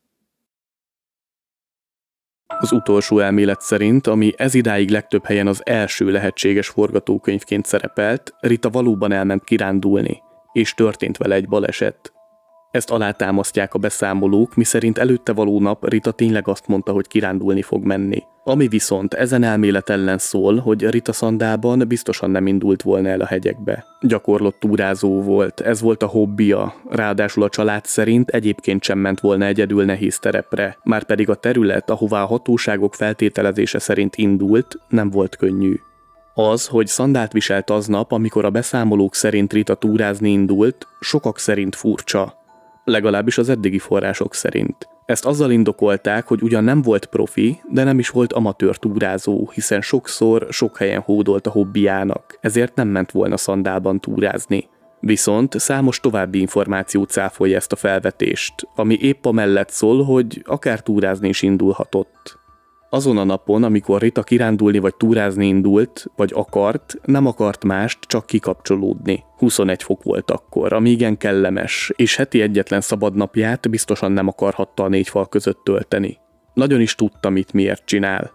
Az utolsó elmélet szerint, ami ezidáig legtöbb helyen az első lehetséges forgatókönyvként szerepelt, Rita valóban elment kirándulni, és történt vele egy baleset. Ezt alátámasztják a beszámolók, miszerint előtte való nap Rita tényleg azt mondta, hogy kirándulni fog menni. Ami viszont ezen elmélet ellen szól, hogy Rita szandában biztosan nem indult volna el a hegyekbe. Gyakorlott túrázó volt, ez volt a hobbija, ráadásul a család szerint egyébként sem ment volna egyedül nehéz terepre, márpedig a terület, ahová a hatóságok feltételezése szerint indult, nem volt könnyű. Az, hogy szandált viselt aznap, amikor a beszámolók szerint Rita túrázni indult, sokak szerint furcsa. Legalábbis az eddigi források szerint. Ezt azzal indokolták, hogy ugyan nem volt profi, de nem is volt amatőr túrázó, hiszen sokszor sok helyen hódolt a hobbiának, ezért nem ment volna szandálban túrázni. Viszont számos további információ cáfolja ezt a felvetést, ami épp amellett szól, hogy akár túrázni is indulhatott. Azon a napon, amikor Rita kirándulni vagy túrázni indult, vagy nem akart mást, csak kikapcsolódni. 21 fok volt akkor, ami igen kellemes, és heti egyetlen szabad napját biztosan nem akarhatta a négy fal között tölteni. Nagyon is tudta, mit miért csinál.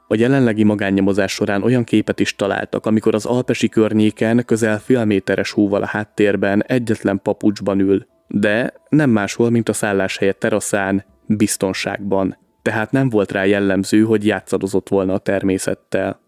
A jelenlegi magánnyomozás során olyan képet is találtak, amikor az alpesi környéken közel fél méteres hóval a háttérben egyetlen papucsban ül, de nem máshol, mint a szálláshelye teraszán, biztonságban. Tehát nem volt rá jellemző, hogy játszadozott volna a természettel.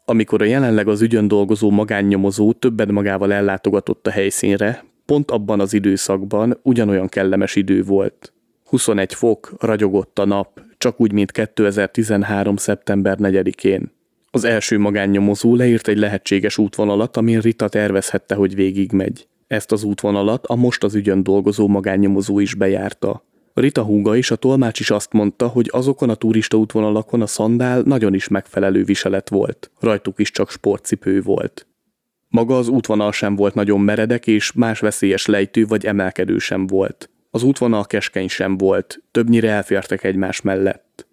Amikor a jelenleg az ügyön dolgozó magánnyomozó többet magával ellátogatott a helyszínre, pont abban az időszakban ugyanolyan kellemes idő volt. 21 fok, ragyogott a nap, csak úgy, mint 2013. szeptember 4-én. Az első magánnyomozó leírt egy lehetséges útvonalat, amin Rita tervezhette, hogy végigmegy. Ezt az útvonalat a most az ügyön dolgozó magánnyomozó is bejárta. Rita húga és a tolmács is azt mondta, hogy azokon a turista útvonalakon a szandál nagyon is megfelelő viselet volt. Rajtuk is csak sportcipő volt. Maga az útvonal sem volt nagyon meredek, és más veszélyes lejtő vagy emelkedő sem volt. Az útvonal keskeny sem volt, többnyire elfértek egymás mellett.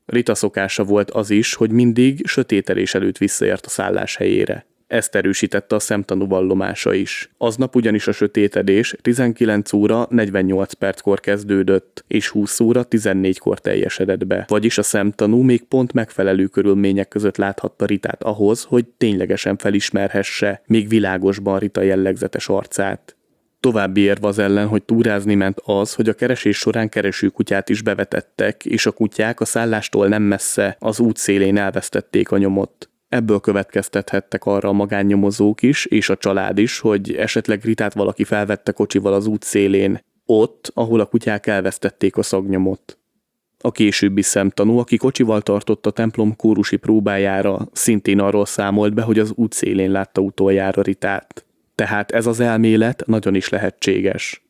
Rita szokása volt az is, hogy mindig sötételés előtt visszaért a szállás helyére. Ezt erősítette a szemtanú vallomása is. Aznap ugyanis a sötétedés 19 óra 48 perckor kezdődött, és 20 óra 14-kor teljesedett be. Vagyis a szemtanú még pont megfelelő körülmények között láthatta Ritát ahhoz, hogy ténylegesen felismerhesse még világosban Rita jellegzetes arcát. További érv az ellen, hogy túrázni ment az, hogy a keresés során keresőkutyát is bevetettek, és a kutyák a szállástól nem messze az út szélén elvesztették a nyomot. Ebből következtethettek arra a magánnyomozók is, és a család is, hogy esetleg Ritát valaki felvette kocsival az út szélén, ott, ahol a kutyák elvesztették a szagnyomot. A későbbi szemtanú, aki kocsival tartott a templom kórusi próbájára, szintén arról számolt be, hogy az út szélén látta utoljára Ritát. Tehát ez az elmélet nagyon is lehetséges.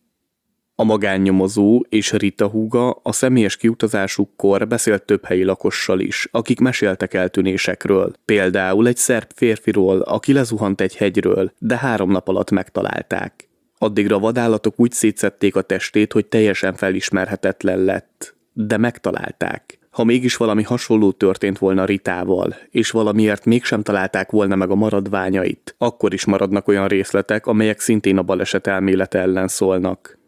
A magánnyomozó és Rita húga a személyes kiutazásukkor beszélt több helyi lakossal is, akik meséltek eltűnésekről. Például egy szerb férfiról, aki lezuhant egy hegyről, de 3 nap alatt megtalálták. Addigra a vadállatok úgy szétszedték a testét, hogy teljesen felismerhetetlen lett. De megtalálták. Ha mégis valami hasonló történt volna Ritával, és valamiért mégsem találták volna meg a maradványait, akkor is maradnak olyan részletek, amelyek szintén a baleset elmélete ellen szólnak.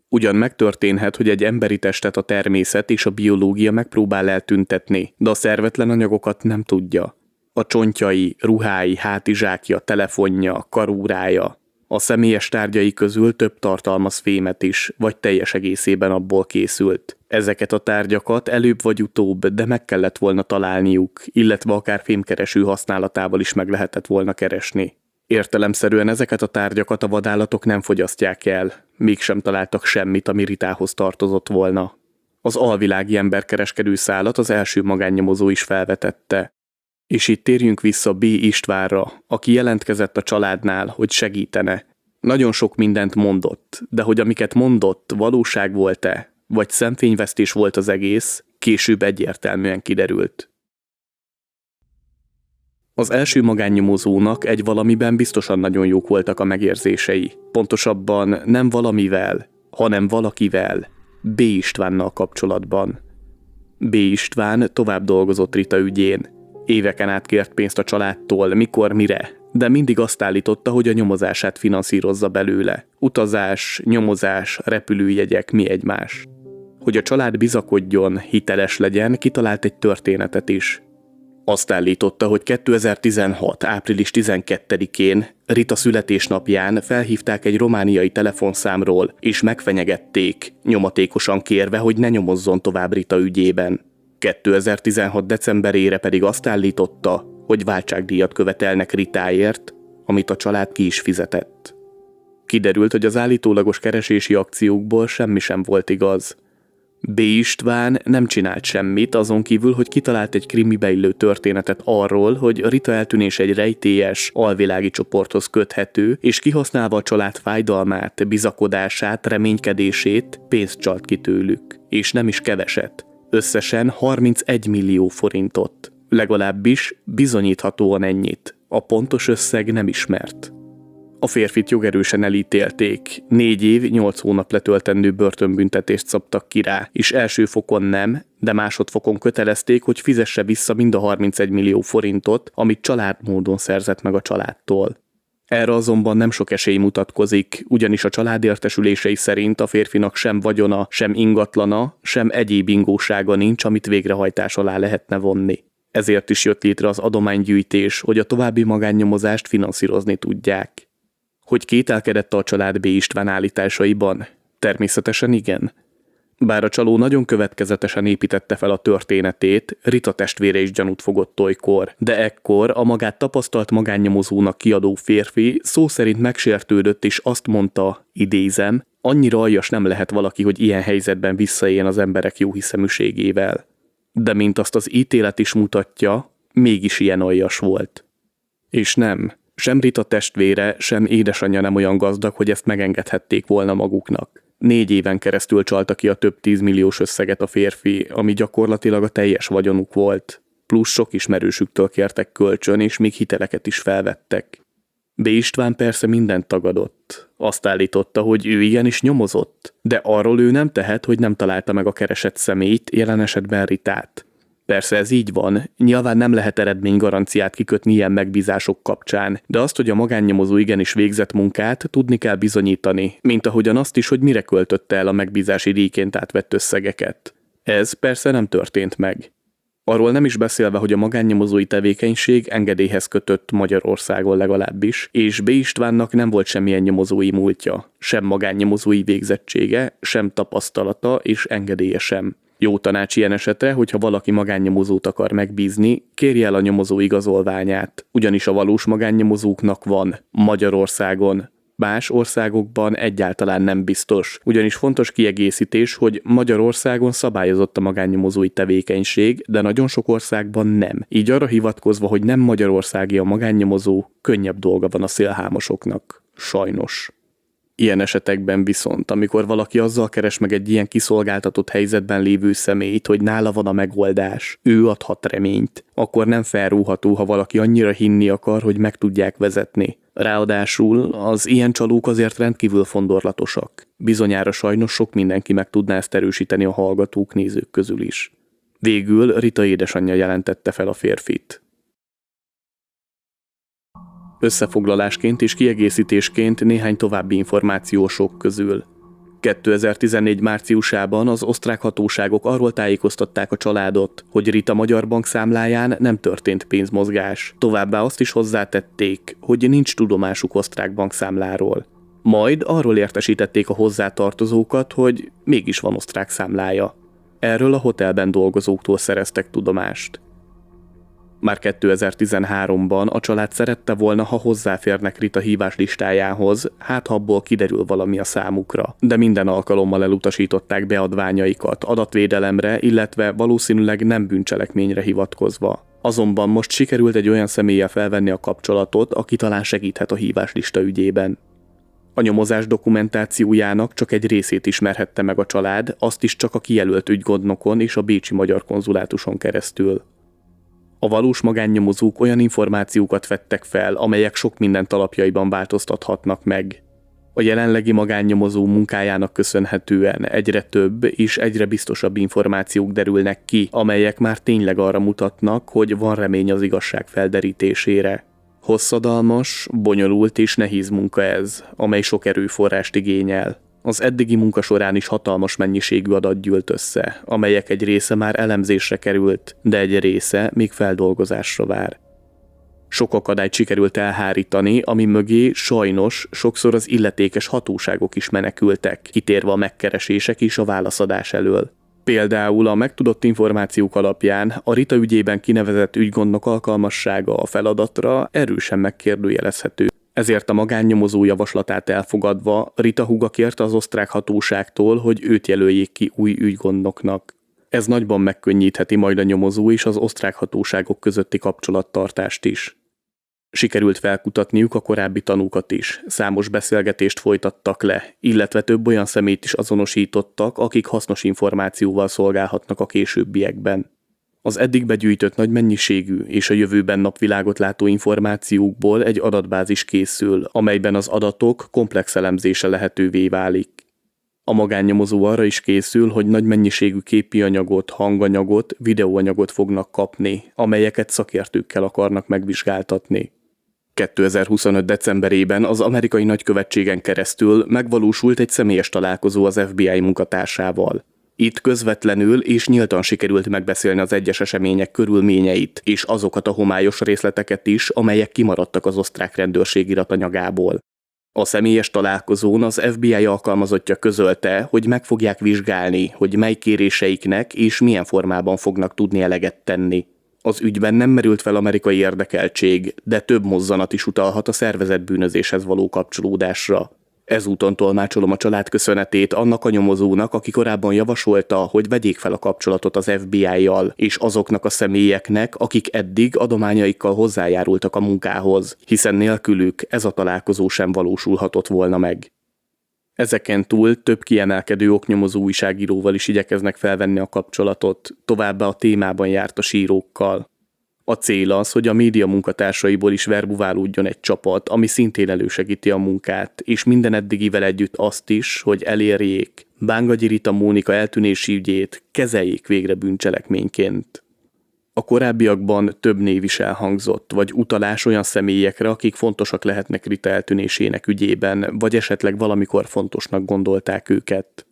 Ugyan megtörténhet, hogy egy emberi testet a természet és a biológia megpróbál eltüntetni, de a szervetlen anyagokat nem tudja. A csontjai, ruhái, hátizsákja, telefonja, karórája, a személyes tárgyai közül több tartalmaz fémet is, vagy teljes egészében abból készült. Ezeket a tárgyakat előbb vagy utóbb, de meg kellett volna találniuk, illetve akár fémkereső használatával is meg lehetett volna keresni. Értelemszerűen ezeket a tárgyakat a vadállatok nem fogyasztják el, mégsem találtak semmit, ami Ritához tartozott volna. Az alvilági emberkereskedő szálat az első magánnyomozó is felvetette. És itt térjünk vissza B. Istvánra, aki jelentkezett a családnál, hogy segítene. Nagyon sok mindent mondott, de hogy amiket mondott, valóság volt-e, vagy szemfényvesztés volt az egész, később egyértelműen kiderült. Az első magánnyomozónak egy valamiben biztosan nagyon jók voltak a megérzései. Pontosabban nem valamivel, hanem valakivel, B. Istvánnal kapcsolatban. B. István tovább dolgozott Rita ügyén. Éveken át kért pénzt a családtól, mikor, mire, de mindig azt állította, hogy a nyomozását finanszírozza belőle. Utazás, nyomozás, repülőjegyek, mi egymás. Hogy a család bizakodjon, hiteles legyen, kitalált egy történetet is. Azt állította, hogy 2016. április 12-én, Rita születésnapján felhívták egy romániai telefonszámról, és megfenyegették, nyomatékosan kérve, hogy ne nyomozzon tovább Rita ügyében. 2016. decemberére pedig azt állította, hogy váltságdíjat követelnek Ritáért, amit a család ki is fizetett. Kiderült, hogy az állítólagos keresési akciókból semmi sem volt igaz. B. István nem csinált semmit, azon kívül, hogy kitalált egy krimibe illő történetet arról, hogy Rita eltűnése egy rejtélyes, alvilági csoporthoz köthető, és kihasználva a család fájdalmát, bizakodását, reménykedését, pénzt csalt ki tőlük. És nem is keveset. Összesen 31 millió forintot. Legalábbis bizonyíthatóan ennyit. A pontos összeg nem ismert. A férfit jogerősen elítélték, 4 év, 8 hónap letöltendő börtönbüntetést szabtak ki rá, és első fokon nem, de másodfokon kötelezték, hogy fizesse vissza mind a 31 millió forintot, amit családmódon szerzett meg a családtól. Erre azonban nem sok esély mutatkozik, ugyanis a család értesülései szerint a férfinak sem vagyona, sem ingatlana, sem egyéb ingósága nincs, amit végrehajtás alá lehetne vonni. Ezért is jött létre az adománygyűjtés, hogy a további magánnyomozást finanszírozni tudják. Hogy kételkedett a család B. István állításaiban? Természetesen igen. Bár a csaló nagyon következetesen építette fel a történetét, Rita testvére is gyanút fogott olykor, de ekkor a magát tapasztalt magánnyomozónak kiadó férfi szó szerint megsértődött és azt mondta, idézem, annyira aljas nem lehet valaki, hogy ilyen helyzetben visszaéljen az emberek jóhiszeműségével. De mint azt az ítélet is mutatja, mégis ilyen aljas volt. És nem, sem Rita testvére, sem édesanyja nem olyan gazdag, hogy ezt megengedhették volna maguknak. 4 éven keresztül csalta ki a több 10 milliós összeget a férfi, ami gyakorlatilag a teljes vagyonuk volt. Plusz sok ismerősüktől kértek kölcsön, és még hiteleket is felvettek. B. István persze mindent tagadott. Azt állította, hogy ő igenis nyomozott, de arról ő nem tehet, hogy nem találta meg a keresett személyt, jelen esetben Ritát. Persze ez így van, nyilván nem lehet eredménygaranciát kikötni ilyen megbízások kapcsán, de azt, hogy a magánnyomozó igenis végzett munkát, tudni kell bizonyítani, mint ahogyan azt is, hogy mire költötte el a megbízási díjként átvett összegeket. Ez persze nem történt meg. Arról nem is beszélve, hogy a magánnyomozói tevékenység engedélyhez kötött Magyarországon legalábbis, és B. Istvánnak nem volt semmilyen nyomozói múltja, sem magánnyomozói végzettsége, sem tapasztalata és engedélye sem. Jó tanács ilyen esetre, hogyha valaki magánnyomozót akar megbízni, kérje el a nyomozó igazolványát, ugyanis a valós magánnyomozóknak van Magyarországon. Más országokban egyáltalán nem biztos, ugyanis fontos kiegészítés, hogy Magyarországon szabályozott a magánnyomozói tevékenység, de nagyon sok országban nem. Így arra hivatkozva, hogy nem magyarországi a magánnyomozó, könnyebb dolga van a szélhámosoknak. Sajnos. Ilyen esetekben viszont, amikor valaki azzal keres meg egy ilyen kiszolgáltatott helyzetben lévő személyt, hogy nála van a megoldás, ő adhat reményt, akkor nem felrúható, ha valaki annyira hinni akar, hogy meg tudják vezetni. Ráadásul az ilyen csalók azért rendkívül fondorlatosak. Bizonyára sajnos sok mindenki meg tudná ezt erősíteni a hallgatók, nézők közül is. Végül Rita édesanyja jelentette fel a férfit. Összefoglalásként és kiegészítésként néhány további információ sok közül. 2014 márciusában az osztrák hatóságok arról tájékoztatták a családot, hogy Rita magyar bankszámláján nem történt pénzmozgás. Továbbá azt is hozzátették, hogy nincs tudomásuk osztrák bankszámláról. Majd arról értesítették a hozzátartozókat, hogy mégis van osztrák számlája. Erről a hotelben dolgozóktól szereztek tudomást. Már 2013-ban a család szerette volna, ha hozzáférnek Rita hívás listájához, hát ha abból kiderül valami a számukra. De minden alkalommal elutasították beadványaikat adatvédelemre, illetve valószínűleg nem bűncselekményre hivatkozva. Azonban most sikerült egy olyan személlyel felvenni a kapcsolatot, aki talán segíthet a híváslista ügyében. A nyomozás dokumentációjának csak egy részét ismerhette meg a család, azt is csak a kijelölt ügygondnokon és a bécsi magyar konzulátuson keresztül. A valós magánnyomozók olyan információkat vettek fel, amelyek sok mindent alapjaiban változtathatnak meg. A jelenlegi magánnyomozó munkájának köszönhetően egyre több és egyre biztosabb információk derülnek ki, amelyek már tényleg arra mutatnak, hogy van remény az igazság felderítésére. Hosszadalmas, bonyolult és nehéz munka ez, amely sok erőforrást igényel. Az eddigi munka során is hatalmas mennyiségű adat gyűlt össze, amelyek egy része már elemzésre került, de egy része még feldolgozásra vár. Sok akadályt sikerült elhárítani, ami mögé sajnos sokszor az illetékes hatóságok is menekültek, kitérve a megkeresések és a válaszadás elől. Például a megtudott információk alapján a Rita ügyében kinevezett ügygondnok alkalmassága a feladatra erősen megkérdőjelezhető. Ezért a magánnyomozó javaslatát elfogadva Rita húga kérte az osztrák hatóságtól, hogy őt jelöljék ki új ügygondnoknak. Ez nagyban megkönnyítheti majd a nyomozó és az osztrák hatóságok közötti kapcsolattartást is. Sikerült felkutatniuk a korábbi tanúkat is, számos beszélgetést folytattak le, illetve több olyan személyt is azonosítottak, akik hasznos információval szolgálhatnak a későbbiekben. Az eddig begyűjtött nagy mennyiségű és a jövőben napvilágot látó információkból egy adatbázis készül, amelyben az adatok komplex elemzése lehetővé válik. A magánnyomozó arra is készül, hogy nagy mennyiségű képi anyagot, hanganyagot, videóanyagot fognak kapni, amelyeket szakértőkkel akarnak megvizsgáltatni. 2025. decemberében az amerikai nagykövetségen keresztül megvalósult egy személyes találkozó az FBI munkatársával. Itt közvetlenül és nyíltan sikerült megbeszélni az egyes események körülményeit, és azokat a homályos részleteket is, amelyek kimaradtak az osztrák rendőrség iratanyagából. A személyes találkozón az FBI alkalmazottja közölte, hogy meg fogják vizsgálni, hogy mely kéréseiknek és milyen formában fognak tudni eleget tenni. Az ügyben nem merült fel amerikai érdekeltség, de több mozzanat is utalhat a szervezett bűnözéshez való kapcsolódásra. Ezúton tolmácsolom a család köszönetét annak a nyomozónak, aki korábban javasolta, hogy vegyék fel a kapcsolatot az FBI-jal, és azoknak a személyeknek, akik eddig adományaikkal hozzájárultak a munkához, hiszen nélkülük ez a találkozó sem valósulhatott volna meg. Ezeken túl több kiemelkedő oknyomozó újságíróval is igyekeznek felvenni a kapcsolatot, továbbá a témában jártas írókkal. A cél az, hogy a média munkatársaiból is verbuválódjon egy csapat, ami szintén elősegíti a munkát, és minden eddigivel együtt azt is, hogy elérjék Bángagyi Rita Mónika eltűnési ügyét, kezeljék végre bűncselekményként. A korábbiakban több név is elhangzott, vagy utalás olyan személyekre, akik fontosak lehetnek Rita eltűnésének ügyében, vagy esetleg valamikor fontosnak gondolták őket.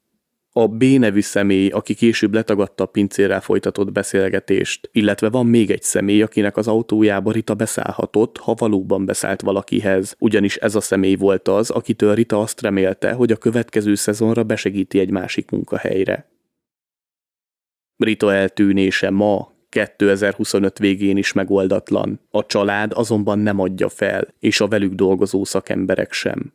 A B nevű személy, aki később letagadta a pincérrel folytatott beszélgetést, illetve van még egy személy, akinek az autójába Rita beszállhatott, ha valóban beszállt valakihez, ugyanis ez a személy volt az, akitől Rita azt remélte, hogy a következő szezonra besegíti egy másik munkahelyre. Rita eltűnése ma, 2025 végén is megoldatlan, a család azonban nem adja fel, és a velük dolgozó szakemberek sem.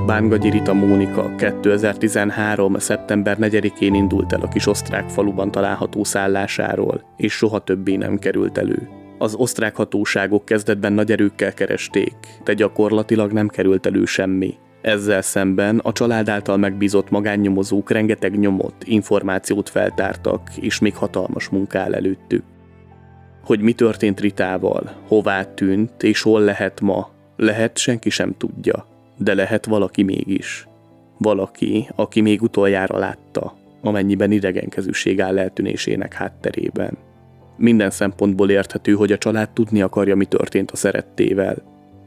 Bángagyi Rita Mónika 2013. szeptember 4-én indult el a kis osztrák faluban található szállásáról, és soha többé nem került elő. Az osztrák hatóságok kezdetben nagy erőkkel keresték, de gyakorlatilag nem került elő semmi. Ezzel szemben a család által megbízott magánnyomozók rengeteg nyomot, információt feltártak, és még hatalmas munka áll előttük. Hogy mi történt Ritával, hová tűnt, és hol lehet ma, senki sem tudja. De lehet valaki mégis. Valaki, aki még utoljára látta, amennyiben idegenkezűség áll eltűnésének hátterében. Minden szempontból érthető, hogy a család tudni akarja, mi történt a szerettével.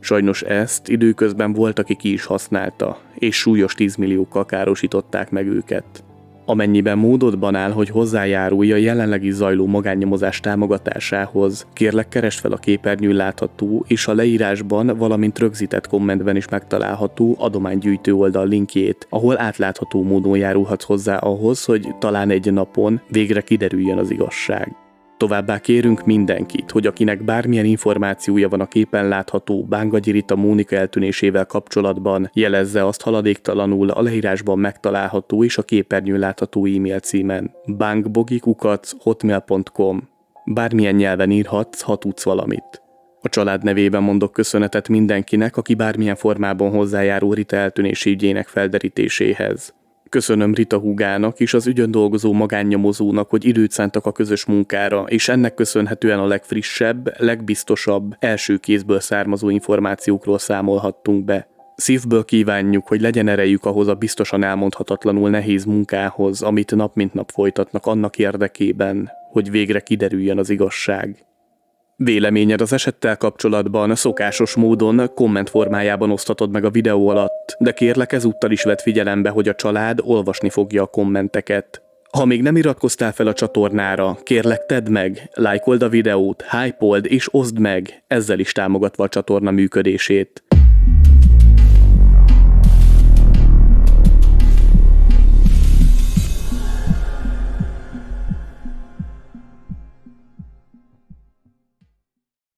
Sajnos ezt időközben volt, aki ki is használta, és súlyos 10 milliókkal károsították meg őket. Amennyiben módodban áll, hogy hozzájárulj a jelenlegi zajló magánnyomozás támogatásához, kérlek keresd fel a képernyőn látható és a leírásban, valamint rögzített kommentben is megtalálható adománygyűjtő oldal linkjét, ahol átlátható módon járulhatsz hozzá ahhoz, hogy talán egy napon végre kiderüljön az igazság. Továbbá kérünk mindenkit, hogy akinek bármilyen információja van a képen látható Bángagyi Rita Mónika eltűnésével kapcsolatban, jelezze azt haladéktalanul a leírásban megtalálható és a képernyőn látható e-mail címen bangbogi@hotmail.com. Bármilyen nyelven írhatsz, ha tudsz valamit. A család nevében mondok köszönetet mindenkinek, aki bármilyen formában hozzájárul Rita eltűnési ügyének felderítéséhez. Köszönöm Rita húgának és az ügyön dolgozó magánnyomozónak, hogy időt szántak a közös munkára, és ennek köszönhetően a legfrissebb, legbiztosabb, első kézből származó információkról számolhattunk be. Szívből kívánjuk, hogy legyen erejük ahhoz a biztosan elmondhatatlanul nehéz munkához, amit nap mint nap folytatnak annak érdekében, hogy végre kiderüljön az igazság. Véleményed az esettel kapcsolatban szokásos módon komment formájában oszthatod meg a videó alatt, de kérlek ezúttal is vedd figyelembe, hogy a család olvasni fogja a kommenteket. Ha még nem iratkoztál fel a csatornára, kérlek tedd meg, lájkold a videót, hypold és oszd meg, ezzel is támogatva a csatorna működését.